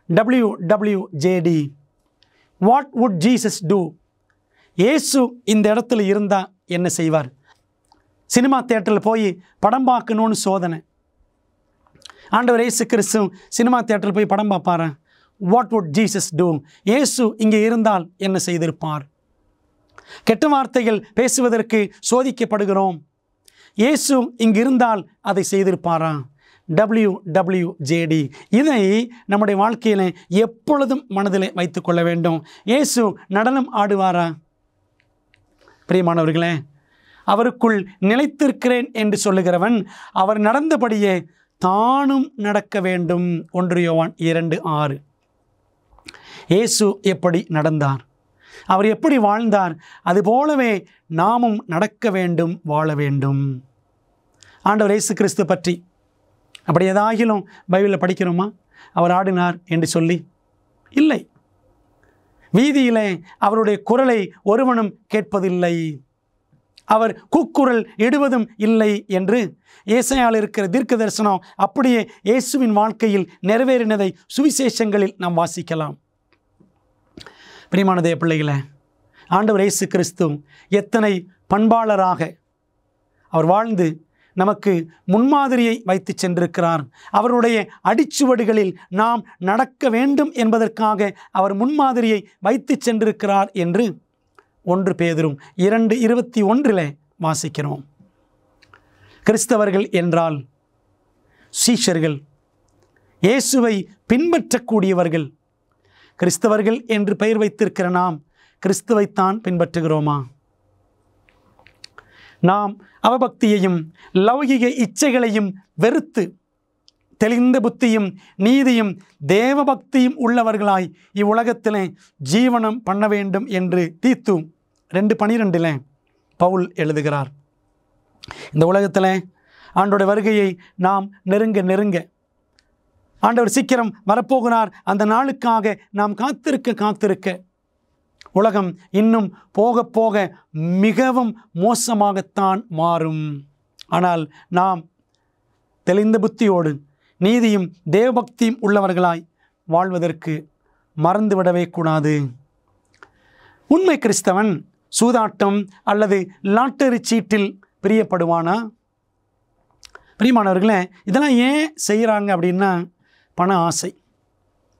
WWJD, what would Jesus do? இயேசு இந்த இடத்துல இருந்தால் என்ன செய்வார்? சினிமா தியேட்டரில் போய் படம் பார்க்கணுன்னு சோதனை. ஆண்டவர் இயேசு கிறிஸ்து சினிமா தியேட்டரில் போய் படம் பார்ப்பாரா? What would Jesus do? இயேசு இங்கே இருந்தால் என்ன செய்திருப்பார்? கெட்ட வார்த்தைகள் பேசுவதற்கு சோதிக்கப்படுகிறோம். இயேசு இங்கு இருந்தால் அதை செய்திருப்பாரா? WWJD. இதை நம்முடைய வாழ்க்கையில் எப்பொழுதும் மனதில் வைத்து கொள்ள வேண்டும். இயேசு நடனம் ஆடுவாரா? பிரியமானவர்களே, அவருக்குள் நிலைத்திருக்கிறேன் என்று சொல்லுகிறவன் அவர் நடந்தபடியே தானும் நடக்க வேண்டும். 1 யோவான் 2:6. இயேசு எப்படி நடந்தார்? அவர் எப்படி வாழ்ந்தார் அதுபோலவே நாமும் நடக்க வேண்டும், வாழ வேண்டும். ஆண்டவர் இயேசு கிறிஸ்து பற்றி அப்படி ஏதாகிலும் பைபிளில் படிக்கிறோமா? அவர் ஆடினார் என்று சொல்லி இல்லை. வீதியிலே அவருடைய குரலை ஒருவனும் கேட்பதில்லை, அவர் கூக்குரல் இடுவதும் இல்லை என்று ஏசாயாவில் இருக்கிற தீர்க்க தரிசனம் அப்படியே இயேசுவின் வாழ்க்கையில் நிறைவேறினதை சுவிசேஷங்களில் நாம் வாசிக்கலாம். பிரியமான தேவ பிள்ளைகளே, ஆண்டவர் இயேசு கிறிஸ்து எத்தனை பண்பாளராக அவர் வாழ்ந்து நமக்கு முன்மாதிரியை வைத்து சென்றிருக்கிறார். அவருடைய அடிச்சுவடுகளில் நாம் நடக்க வேண்டும் என்பதற்காக அவர் முன்மாதிரியை வைத்து சென்றிருக்கிறார் என்று 1 பேதுரு 2:21 வாசிக்கிறோம். கிறிஸ்தவர்கள் என்றால் சீஷர்கள், இயேசுவை பின்பற்றக்கூடியவர்கள். கிறிஸ்தவர்கள் என்று பெயர் வைத்திருக்கிற நாம் கிறிஸ்துவைத்தான் பின்பற்றுகிறோமா? நாம் அவபக்தியையும் லௌகிக இச்சைகளையும் வெறுத்து தெளிந்த புத்தியும் நீதியும் தேவபக்தியும் உள்ளவர்களாய் இவ்வுலகத்திலே ஜீவனம் பண்ண வேண்டும் என்று தீத்து 2:12 பவுல் எழுதுகிறார். இந்த உலகத்தில் ஆண்டோடைய வருகையை நாம் நெருங்க ஆண்டவர் சீக்கிரம் வரப்போகிறார், அந்த நாளுக்காக நாம் காத்திருக்க உலகம் இன்னும் போக போக மிகவும் மோசமாகத்தான் மாறும். ஆனால் நாம் தெளிந்த புத்தியோடு நீதியும் தேவபக்தியும் உள்ளவர்களாய் வாழ்வதற்கு மறந்துவிடவே கூடாது. உண்மை கிறிஸ்தவன் சூதாட்டம் அல்லது லாட்டரி சீட்டில் பிரியப்படுவானா? பிரியமானவர்களே, இதெல்லாம் ஏன் செய்கிறாங்க அப்படின்னா பண ஆசை.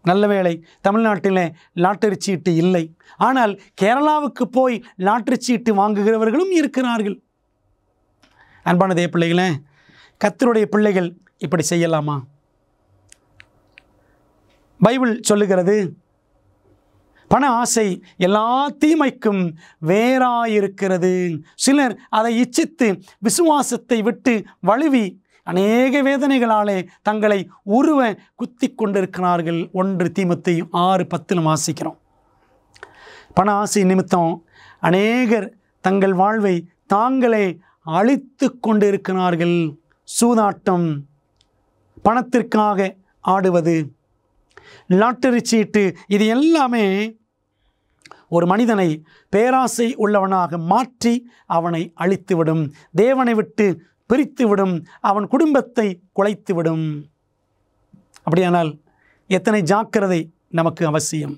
நல்ல வேளை தமிழ்நாட்டில் லாட்டரி சீட்டு இல்லை, ஆனால் கேரளாவுக்கு போய் லாட்டரி சீட்டு வாங்குகிறவர்களும் இருக்கிறார்கள். அன்பான தேவ பிள்ளைகளே, கர்த்தருடைய பிள்ளைகள் இப்படி செய்யலாமா? பைபிள் சொல்லுகிறது, பண ஆசை எல்லா தீமைக்கும் வேறாயிருக்கிறது. சிலர் அதை இச்சித்து விசுவாசத்தை விட்டு வழுவி அநேக வேதனைகளாலே தங்களை உருவ குத்தி கொண்டிருக்கிறார்கள். 1 தீமோத்தேயு 6:10 வாசிக்கிறோம். பண ஆசை நிமித்தம் அநேகர் தங்கள் வாழ்வை தாங்களே அழித்து கொண்டிருக்கிறார்கள். சூதாட்டம், பணத்திற்காக ஆடுவது, லாட்டரி சீட்டு, இது எல்லாமே ஒரு மனிதனை பேராசை உள்ளவனாக மாற்றி அவனை அழித்துவிடும், தேவனை விட்டு பிரித்துவிடும், அவன் குடும்பத்தை குலைத்துவிடும். அப்படியானால் எத்தனை ஜாக்கிரதை நமக்கு அவசியம்.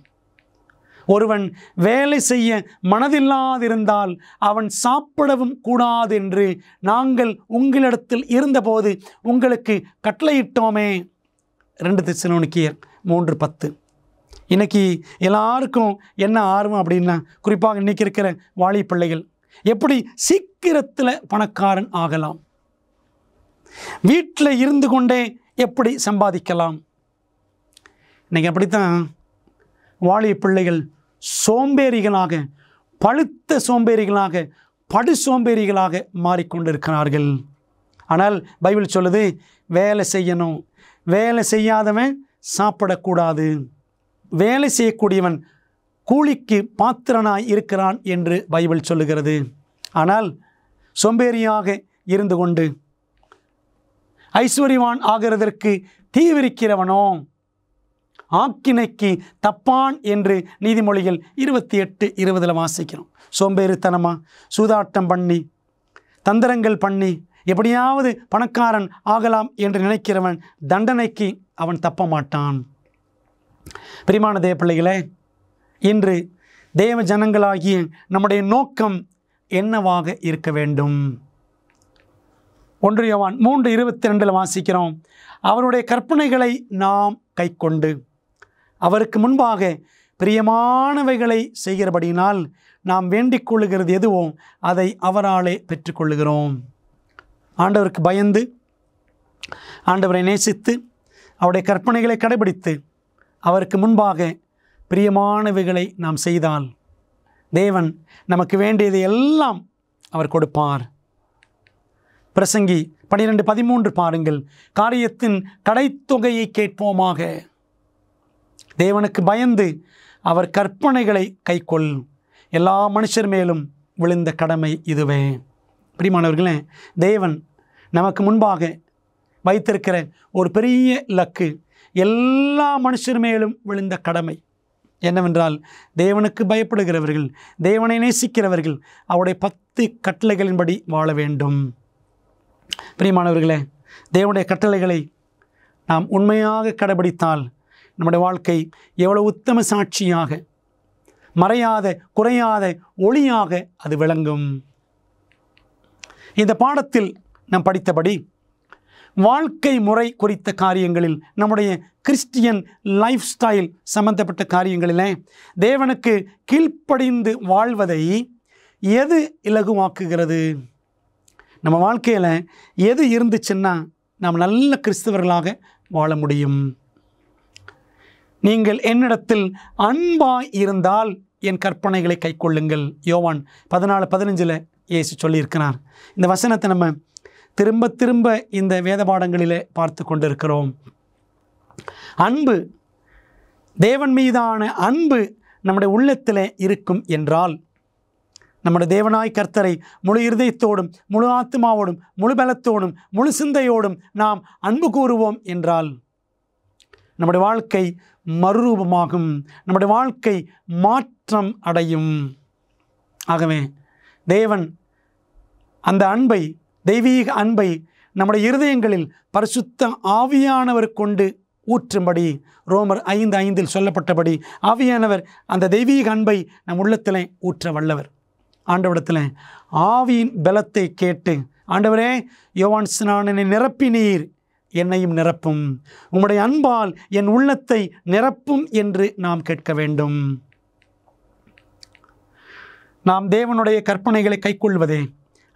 ஒருவன் வேலை செய்ய மனதில்லாதிருந்தால் அவன் சாப்பிடவும் கூடாது என்று நாங்கள் உங்களிடத்தில் இருந்தபோது உங்களுக்கு கட்டளையிட்டோமே. 2 தெசலோனிக்கேயர் 3:10. இன்றைக்கி எல்லாருக்கும் என்ன ஆர்வம் அப்படின்னா, குறிப்பாக இன்றைக்கி இருக்கிற வாலி பிள்ளைகள் எப்படி சீக்கிரத்தில் பணக்காரன் ஆகலாம், வீட்டில் இருந்து கொண்டே எப்படி சம்பாதிக்கலாம். இன்றைக்கி அப்படித்தான் வாலிய பிள்ளைகள் சோம்பேறிகளாக, பழுத்த சோம்பேறிகளாக, படு சோம்பேறிகளாக மாறிக்கொண்டிருக்கிறார்கள். ஆனால் பைபிள் சொல்லுது, வேலை செய்யணும், வேலை செய்யாதவன் சாப்பிடக்கூடாது, வேலை செய்யக்கூடியவன் கூலிக்கு பாத்திரனாய் இருக்கிறான் என்று பைபிள் சொல்லுகிறது. ஆனால் சோம்பேறியாக இருந்து கொண்டு ஐஸ்வர்யவான் ஆகிறதற்கு தீவிரிக்கிறவனோ ஆக்கினைக்கு தப்பான் என்று நீதிமொழிகள் 28:20 வாசிக்கிறோம். சோம்பேறித்தனமாக சூதாட்டம் பண்ணி தந்திரங்கள் பண்ணி எப்படியாவது பணக்காரன் ஆகலாம் என்று நினைக்கிறவன் தண்டனைக்கு அவன் தப்ப மாட்டான். பிரியமான தேவ பிள்ளைகளே, இன்று தேவ ஜனங்களாகிய நம்முடைய நோக்கம் என்னவாக இருக்க வேண்டும்? 1 யோவான் 3:22 வாசிக்கிறோம், அவருடைய கற்பனைகளை நாம் கைக்கொண்டு அவருக்கு முன்பாக பிரியமானவைகளை செய்கிறபடியினால் நாம் வேண்டிக் கொள்ளுகிறது எதுவோ அதை அவராலே பெற்றுக்கொள்ளுகிறோம். ஆண்டவருக்கு பயந்து, ஆண்டவரை நேசித்து, அவருடைய கற்பனைகளை கடைபிடித்து அவருக்கு முன்பாக பிரியமானவைகளை நாம் செய்தால் தேவன் நமக்கு வேண்டியதை எல்லாம் அவர் கொடுப்பார். பிரசங்கி 12:13 பாருங்கள், காரியத்தின் கடைத்தொகையை கேட்போமாக. தேவனுக்கு பயந்து அவர் கற்பனைகளை கைக்கொள், எல்லா மனுஷர் மேலும் விழுந்த கடமை இதுவே. பிரியமானவர்களே, தேவன் நமக்கு முன்பாக வைத்திருக்கிற ஒரு பெரிய இலக்கு எல்லா மனுஷர் மேலும் விழுந்த கடமை என்னவென்றால், தேவனுக்கு பயப்படுகிறவர்கள், தேவனை நேசிக்கிறவர்கள் அவருடைய 10 கட்டளைகளின்படி வாழ வேண்டும். பிரியமானவர்களே, தேவனுடைய கட்டளைகளை நாம் உண்மையாக கடைபிடித்தால் நம்முடைய வாழ்க்கை எவ்வளவு உத்தம சாட்சியாக, மறையாத குறையாத ஒளியாக அது விளங்கும். இந்த பாடத்தில் நாம் படித்தபடி வாழ்க்கை முறை குறித்த காரியங்களில், நம்முடைய கிறிஸ்டியன் லைஃப் ஸ்டைல் சம்பந்தப்பட்ட காரியங்களில் தேவனுக்கு கீழ்ப்படிந்து வாழ்வதை எது இலகுவாக்குகிறது? நம்ம வாழ்க்கையில் எது இருந்துச்சுன்னா நாம் நல்ல கிறிஸ்தவர்களாக வாழ முடியும்? நீங்கள் என்னிடத்தில் அன்பாய் இருந்தால் என் கற்பனைகளை கைக்கொள்ளுங்கள். யோவான் 14:15 இயேசு சொல்லியிருக்கிறார். இந்த வசனத்தை நம்ம திரும்ப திரும்ப இந்த வேத பாடங்களிலே பார்த்து கொண்டிருக்கிறோம். அன்பு, தேவன் மீதான அன்பு நம்முடைய உள்ளத்தில் இருக்கும் என்றால், நம்முடைய தேவனாய் கர்த்தரை முழு இருதயத்தோடும், முழு ஆத்மாவோடும், முழு பலத்தோடும், முழு சிந்தையோடும் நாம் அன்பு கூறுவோம் என்றால் நம்முடைய வாழ்க்கை மறுரூபமாகும், நம்முடைய வாழ்க்கை மாற்றம் அடையும். ஆகவே தேவன் அந்த அன்பை, தெய்வீக அன்பை நம்முடைய இருதயங்களில் பரிசுத்த ஆவியானவர் கொண்டு ஊற்றும்படி ரோமர் 5:5 சொல்லப்பட்டபடி ஆவியானவர் அந்த தெய்வீக அன்பை நம் உள்ளத்தில் ஊற்ற வல்லவர். ஆண்டவரிடத்தில் ஆவியின் பலத்தை கேட்டு, ஆண்டவரே, யோவான் ஸ்நானனை நிரப்பினீர், என்னையும் நிரப்பும், உம்முடைய அன்பால் என் உள்ளத்தை நிரப்பும் என்று நாம் கேட்க வேண்டும். நாம் தேவனுடைய கற்பனைகளை கைக்கொள்வதே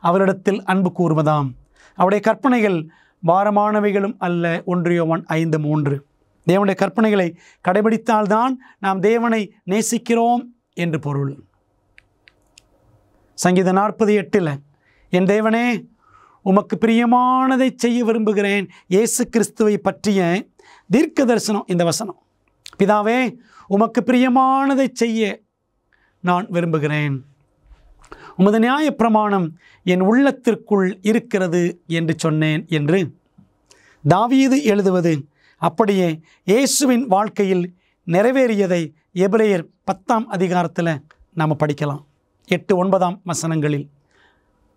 அவரிடத்தில் அன்பு கூறுவதாம். அவருடைய கற்பனைகள் பாரமானவைகளும் அல்ல. 1 யோவான் 5:3. தேவனுடைய கற்பனைகளை கடைபிடித்தால்தான் நாம் தேவனை நேசிக்கிறோம் என்று பொருள். சங்கீதம் 40:8 என் தேவனே, உமக்கு பிரியமானதை செய்ய விரும்புகிறேன். இயேசு கிறிஸ்துவை பற்றிய தீர்க்க தரிசனம் இந்த வசனம். பிதாவே, உமக்கு பிரியமானதை செய்ய நான் விரும்புகிறேன். உமது நியாய பிரமாணம் என் உள்ளத்திற்குள் இருக்கிறது என்று சொன்னேன் என்று தாவீது எழுதுவது அப்படியே இயேசுவின் வாழ்க்கையில் நிறைவேறியதை எபிரேயர் 10ஆம் அதிகாரத்தில் நாம் படிக்கலாம். 8-9 வசனங்களில்.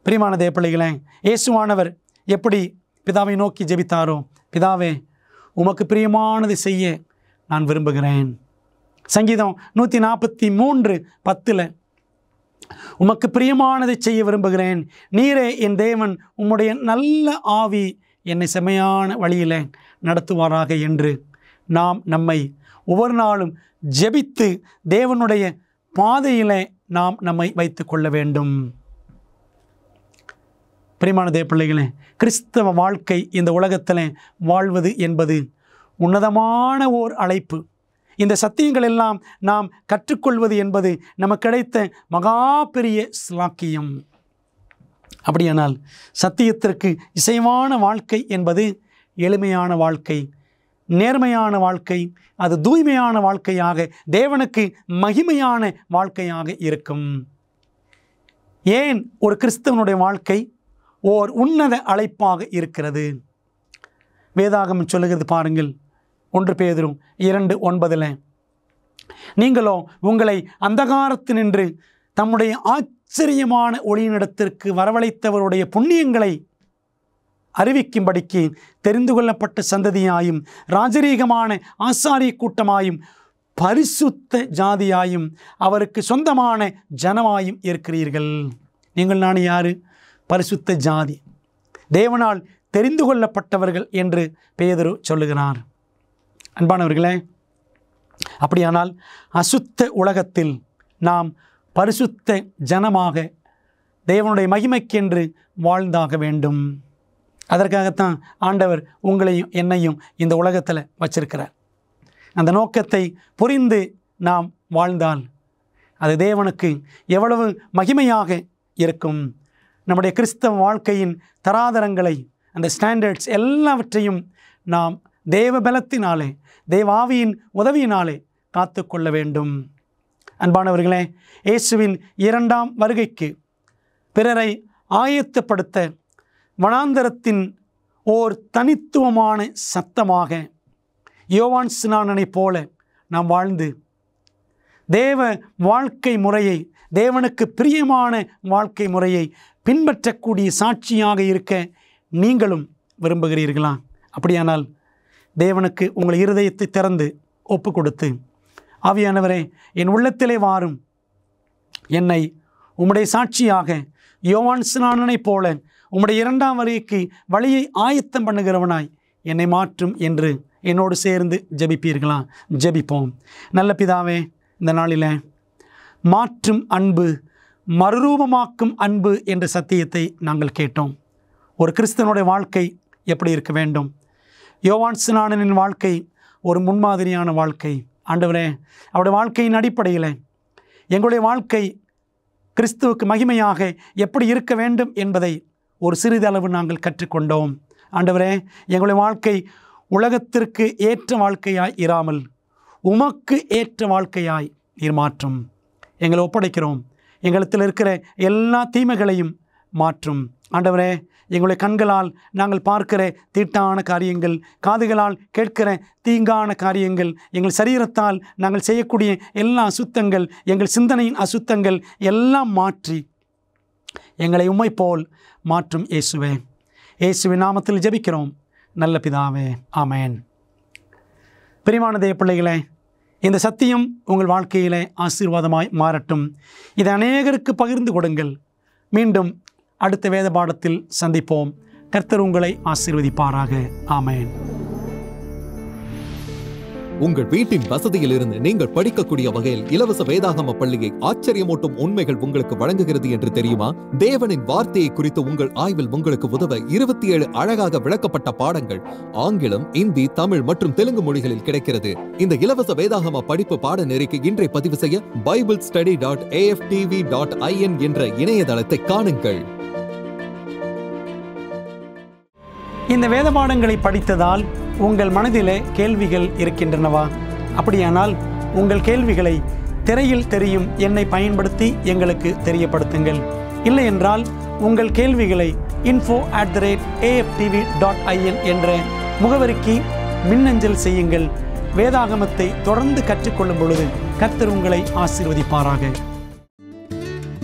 பிரியமான தேவப்பிள்ளைகளே, இயேசுவானவர் எப்படி பிதாவை நோக்கி ஜெபித்தாரோ, பிதாவே, உமக்கு பிரியமானதை செய்ய நான் விரும்புகிறேன். சங்கீதம் 143:10 உமக்கு பிரியமானதை செய்ய விரும்புகிறேன். நீரே என் தேவன், உம்முடைய நல்ல ஆவி என்னை செம்மையான வழியில் நடத்துவாராக என்று நாம் நம்மை ஒவ்வொரு நாளும் ஜெபித்து தேவனுடைய பாதையில் நாம் நம்மை வைத்து கொள்ள வேண்டும். பிரியமான தேவப்பிள்ளைகளே, கிறிஸ்தவ வாழ்க்கை இந்த உலகத்தில் வாழ்வது என்பது உன்னதமான ஓர் அழைப்பு. இந்த சத்தியங்கள் எல்லாம் நாம் கற்றுக்கொள்வது என்பது நமக்கு கிடைத்த மகா பெரிய ஸ்லாக்கியம். அப்படியானால் சத்தியத்திற்கு இசைவான வாழ்க்கை என்பது எளிமையான வாழ்க்கை, நேர்மையான வாழ்க்கை, அது தூய்மையான வாழ்க்கையாக, தேவனுக்கு மகிமையான வாழ்க்கையாக இருக்கும். ஏன் ஒரு கிறிஸ்தவனுடைய வாழ்க்கை ஓர் உன்னத அழைப்பாக இருக்கிறது? வேதாகமம் சொல்லுகிறது பாருங்கள். 1 பேதுரு 2:9 நீங்களோ உங்களை அந்தகாரத்தினின்று தம்முடைய ஆச்சரியமான ஒளியினிடத்திற்கு வரவழைத்தவருடைய புண்ணியங்களை அறிவிக்கும்படிக்கு தெரிந்து கொள்ளப்பட்ட சந்ததியாயும், ராஜரீகமான ஆசாரிய கூட்டமாயும், பரிசுத்த ஜாதியாயும், அவருக்கு சொந்தமான ஜனமாயும் இருக்கிறீர்கள். நீங்கள் நான் யாரு? பரிசுத்த ஜாதி, தேவனால் தெரிந்து கொள்ளப்பட்டவர்கள் என்று பேதுரு சொல்லுகிறார். அன்பானவர்களே, அப்படியானால் அசுத்த உலகத்தில் நாம் பரிசுத்த ஜனமாக தேவனுடைய மகிமைக்கென்று வாழ்ந்தாக வேண்டும். அதற்காகத்தான் ஆண்டவர் உங்களையும் என்னையும் இந்த உலகத்தில் வச்சிருக்கிறார். அந்த நோக்கத்தை புரிந்து நாம் வாழ்ந்தால் அது தேவனுக்கு எவ்வளவு மகிமையாக இருக்கும். நம்முடைய கிறிஸ்தவ வாழ்க்கையின் தராதரங்களை, அந்த ஸ்டாண்டர்ட்ஸ் எல்லாவற்றையும் நாம் தேவ பலத்தினாலே, தேவாவியின் உதவியினாலே காத்து கொள்ள வேண்டும். அன்பானவர்களே, இயேசுவின் 2ஆம் வருகைக்கு பிறரை ஆயத்தப்படுத்த வனாந்தரத்தின் ஓர் தனித்துவமான சத்தமாக யோவான் ஸ்நானனைப் போல நாம் வாழ்ந்து தேவ வாழ்க்கை முறையை, தேவனுக்கு பிரியமான வாழ்க்கை முறையை பின்பற்றக்கூடிய சாட்சியாக இருக்க நீங்களும் விரும்புகிறீர்களா? அப்படியானால் தேவனுக்கு உங்கள் இருதயத்தை திறந்து ஒப்பு கொடுத்து, ஆவியானவரே, என் உள்ளத்திலே வாரும், என்னை உம்முடைய சாட்சியாக யோவான் ஸ்நானனைப் போல உம்முடைய 2ஆம் வருகைக்கு வழியை ஆயத்தம் பண்ணுகிறவனாய் என்னை மாற்றும் என்று என்னோடு சேர்ந்து ஜெபிப்பீர்களா? ஜெபிப்போம். நல்ல பிதாவே, இந்த நாளில் மாற்றும் அன்பு, மறுரூபமாக்கும் அன்பு என்ற சத்தியத்தை நாங்கள் கேட்டோம். ஒரு கிறிஸ்தனுடைய வாழ்க்கை எப்படி இருக்க வேண்டும்? யோவான் ஸ்நானனின் வாழ்க்கை ஒரு முன்மாதிரியான வாழ்க்கை. ஆண்டவரே, அவருடைய வாழ்க்கையின் அடிப்படையில் எங்களுடைய வாழ்க்கை கிறிஸ்துவுக்கு மகிமையாக எப்படி இருக்க வேண்டும் என்பதை ஒரு சிறிதளவு நாங்கள் கற்றுக்கொண்டோம். ஆண்டவரே, எங்களுடைய வாழ்க்கை உலகத்திற்கு ஏற்ற வாழ்க்கையாய் இராமல் உமக்கு ஏற்ற வாழ்க்கையாய் நீர் மாற்றும். எங்களை ஒப்படைக்கிறோம். எங்களிடத்தில் இருக்கிற எல்லா தீமைகளையும் மாற்றும். ஆண்டவரே, எங்களுடைய கண்களால் நாங்கள் பார்க்கிற தீட்டான காரியங்கள், காதுகளால் கேட்கிற தீங்கான காரியங்கள், எங்கள் சரீரத்தால் நாங்கள் செய்யக்கூடிய எல்லா அசுத்தங்கள், எங்கள் சிந்தனையின் அசுத்தங்கள் எல்லாம் மாற்றி எங்களை உம்மை போல் மாற்றும் இயேசுவே. இயேசுவின் நாமத்தில் ஜெபிக்கிறோம் நல்ல பிதாவே, ஆமேன். பிரியமான தேவ பிள்ளைகளே, இந்த சத்தியம் உங்கள் வாழ்க்கையிலே ஆசீர்வாதமாய் மாறட்டும். இதை அநேகருக்கு பகிர்ந்து கொடுங்கள். மீண்டும் அடுத்த வேத பாடத்தில் சந்திப்போம். கர்த்தர் உங்களை ஆசீர்வதிப்பாராக. ஆமேன். உங்கள் வீட்டின் வசதியில் இருந்து நீங்கள் படிக்கக்கூடிய வகையில் இலவச வேதாகம பள்ளியை ஆச்சரியமூட்டும் உண்மைகள் உங்களுக்கு வழங்குகிறது என்று தெரியுமா? தேவனின் வார்த்தையை குறித்து உங்கள் ஆய்வில் உங்களுக்கு உதவ 27 அழகாக விளக்கப்பட்ட பாடங்கள் ஆங்கிலம், இந்தி, தமிழ் மற்றும் தெலுங்கு மொழிகளில் கிடைக்கிறது. இந்த இலவச வேதாகம படிப்பு பாடநெறிக்கு இன்றை பதிவு செய்ய BibleStudy.aftv.in என்ற இணையதளத்தை காணுங்கள். இந்த வேத பாடங்களை படித்ததால் உங்கள் மனதிலே கேள்விகள் இருக்கின்றனவா? அப்படியானால் உங்கள் கேள்விகளை திரையில் தெரியும் எண்ணை பயன்படுத்தி எங்களுக்கு தெரியப்படுத்துங்கள். இல்லை என்றால் உங்கள் கேள்விகளை info@aftv.in என்ற முகவரிக்கு மின்னஞ்சல் செய்யுங்கள். வேதாகமத்தை தொடர்ந்து கற்றுக்கொள்ளும் பொழுது கர்த்தர் உங்களை ஆசீர்வதிப்பாராக.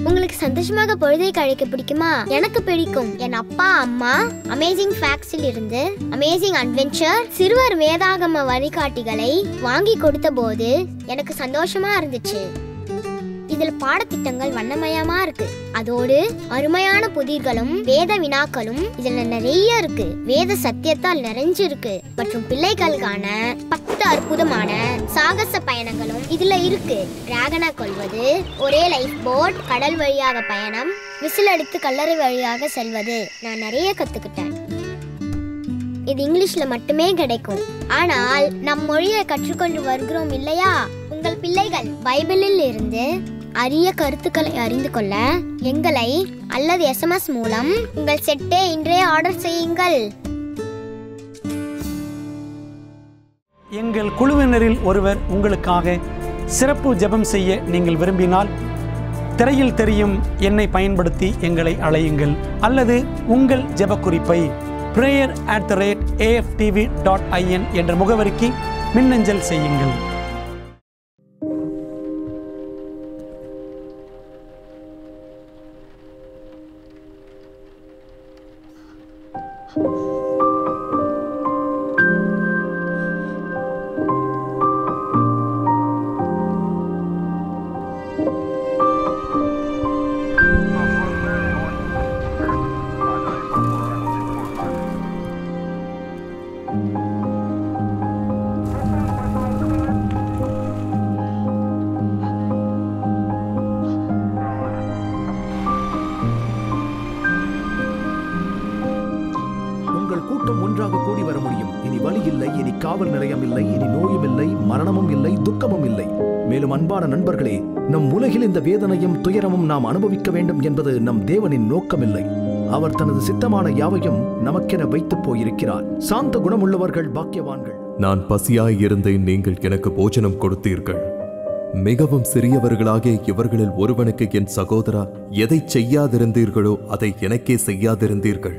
உங்களுக்கு சந்தோஷமாக பொழுதை கழிக்க பிடிக்குமா? எனக்கு பிடிக்கும். என் அப்பா அம்மா அமேசிங் ஃபேக்ட்ஸில் இருந்து அமேசிங் அட்வென்ச்சர் சிறுவர் வேதாகம வழிகாட்டிகளை வாங்கி கொடுத்த போது எனக்கு சந்தோஷமா இருந்துச்சு. இதுல பாடத்திட்டங்கள் வண்ணமயமா இருக்கு. அதோடு அருமையான புதிர்களும் வேத வினாக்களும் இதுல நிறைய இருக்கு. வேத சத்தியத்தால் நிறைஞ்சிருக்கு. மற்றும் பிள்ளைகளுக்கான 10 அற்புதமான சாகச பயணங்களும் இதுல இருக்கு. டிராகனை கொல்வது, ஒரே லைஃப் போட், கடல் வழியாக பயணம், விசில் அடித்து கல்லறை வழியாக செல்வது, நான் நிறைய கத்துக்கிட்டேன். இது இங்கிலீஷ்ல மட்டுமே கிடைக்கும். ஆனால் நம் மொழியை கற்றுக்கொண்டு வருகிறோம் இல்லையா? உங்கள் பிள்ளைகள் பைபிளில் இருந்து அரிய கருத்துக்களை அறிந்து கொள்ள எங்களை அல்லது SMS மூலம் உங்கள் செட்டை இன்றே ஆர்டர் செய்யுங்கள். எங்கள் குழுவினரில் ஒருவர் உங்களுக்காக சிறப்பு ஜெபம் செய்ய நீங்கள் விரும்பினால் திரையில் தெரியும் எண்ணை பயன்படுத்தி எங்களை அழையுங்கள். அல்லது உங்கள் ஜெப குறிப்பை prayer@aftv.in என்ற முகவரிக்கு மின்னஞ்சல் செய்யுங்கள். ஒன்றாக கூடி வர முடியும். இனி வலி இல்லை, இனி காவல் நிலையம் இல்லை, இனி நோயும் இல்லை, மரணமும் இல்லை, துக்கமும் இல்லை. மேலும் அன்பான நண்பர்களே, நம் உலகில் இந்த வேதனையும் துயரமும் நாம் அனுபவிக்க வேண்டும் என்பது நம் தேவனின் நோக்கமில்லை. அவர் தனது சித்தமான யாவையும் நமக்கென வைத்துப் போயிருக்கிறார். சாந்த குணமுள்ளவர்கள் பாக்கியவான்கள். நான் பசியாய் இருந்தேன், நீங்கள் எனக்கு போஜனம் கொடுத்தீர்கள். மிகவும் சிறியவர்களாகிய இவர்களில் ஒருவனுக்கு என் சகோதரா எதை செய்யாதிருந்தீர்களோ அதை எனக்கே செய்யாதிருந்தீர்கள்.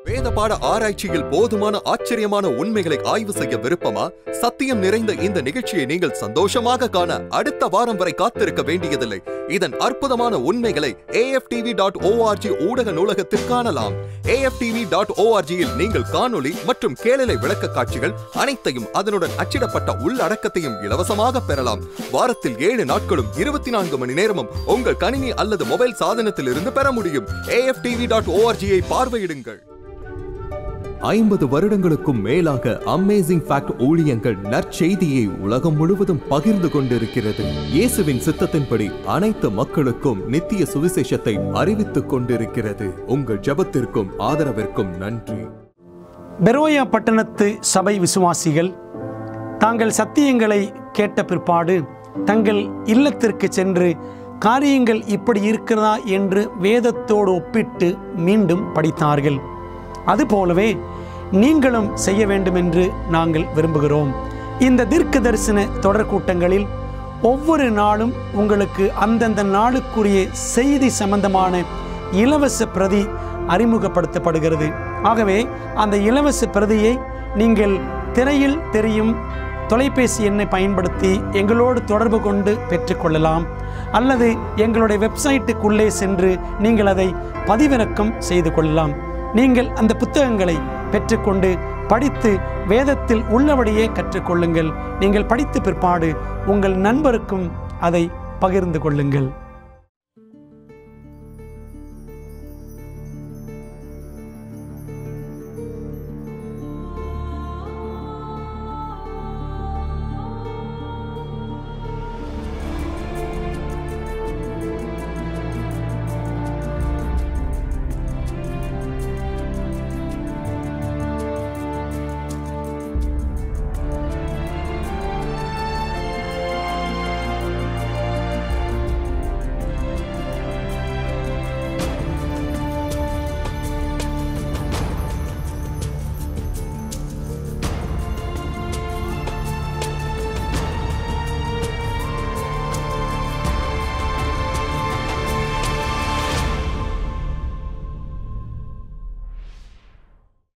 வேதபாட ஆராய்ச்சியில் போதுமான ஆச்சரியமான உண்மைகளை ஆய்வு செய்ய விருப்பமா? சத்தியம் நிறைந்த இந்த நிகழ்ச்சியை நீங்கள் சந்தோஷமாக காண அடுத்த வாரம் வரை காத்திருக்க வேண்டியதில்லை. இதன் அற்புதமான உண்மைகளை AFTV.org ஊடக நூலகத்தில் காணலாம். AFTV.org-இல் நீங்கள் காணொளி மற்றும் கேளலை விளக்க காட்சிகள் அனைத்தையும் அதனுடன் அச்சிடப்பட்ட உள்ளடக்கத்தையும் இலவசமாக பெறலாம். வாரத்தில் 7 நாட்களும் 24 மணி நேரமும் உங்கள் கணினி அல்லது மொபைல் சாதனத்தில் இருந்து பெற முடியும். AFTV.org-ஐ பார்வையிடுங்கள். 50 வருடங்களுக்கும் மேலாக அமேசிங் ஃபேக்ட் ஊழியங்கள் நற்செய்தியை உலகம் முழுவதும் பகிர்ந்து கொண்டிருக்கிறது. இயேசுவின் சித்தத்தின்படி அனைத்து மக்களுக்கும் நித்திய சுவிசேஷத்தை அறிவித்துக் கொண்டிருக்கிறது. உங்கள் ஜெபத்திற்கும் ஆதரவிற்கும் நன்றி. பெரோயா பட்டணத்து சபை விசுவாசிகள் தாங்கள் சத்தியங்களை கேட்ட பிற்பாடு தங்கள் இல்லத்திற்கு சென்று காரியங்கள் இப்படி இருக்கிறதா என்று வேதத்தோடு ஒப்பிட்டு மீண்டும் படித்தார்கள். அதுபோலவே நீங்களும் செய்ய வேண்டும் என்று நாங்கள் விரும்புகிறோம். இந்த தீர்க்க தரிசன தொடர் கூட்டங்களில் ஒவ்வொரு நாளும் உங்களுக்கு அந்தந்த நாளுக்குரிய செய்தி சம்பந்தமான இலவச பிரதி அறிமுகப்படுத்தப்படுகிறது. ஆகவே அந்த இலவச பிரதியை நீங்கள் திரையில் தெரியும் தொலைபேசி எண்ணை பயன்படுத்தி எங்களோடு தொடர்பு கொண்டு பெற்றுக்கொள்ளலாம். அல்லது எங்களுடைய வெப்சைட்டுக்குள்ளே சென்று நீங்கள் அதை பதிவிறக்கம் செய்து கொள்ளலாம். நீங்கள் அந்த புத்தகங்களை பெற்றுக்கொண்டு படித்து வேதத்தில் உள்ளபடியே கற்றுக்கொள்ளுங்கள். நீங்கள் படித்த பிற்பாடு உங்கள் நண்பருக்கும் அதை பகிர்ந்து கொள்ளுங்கள்.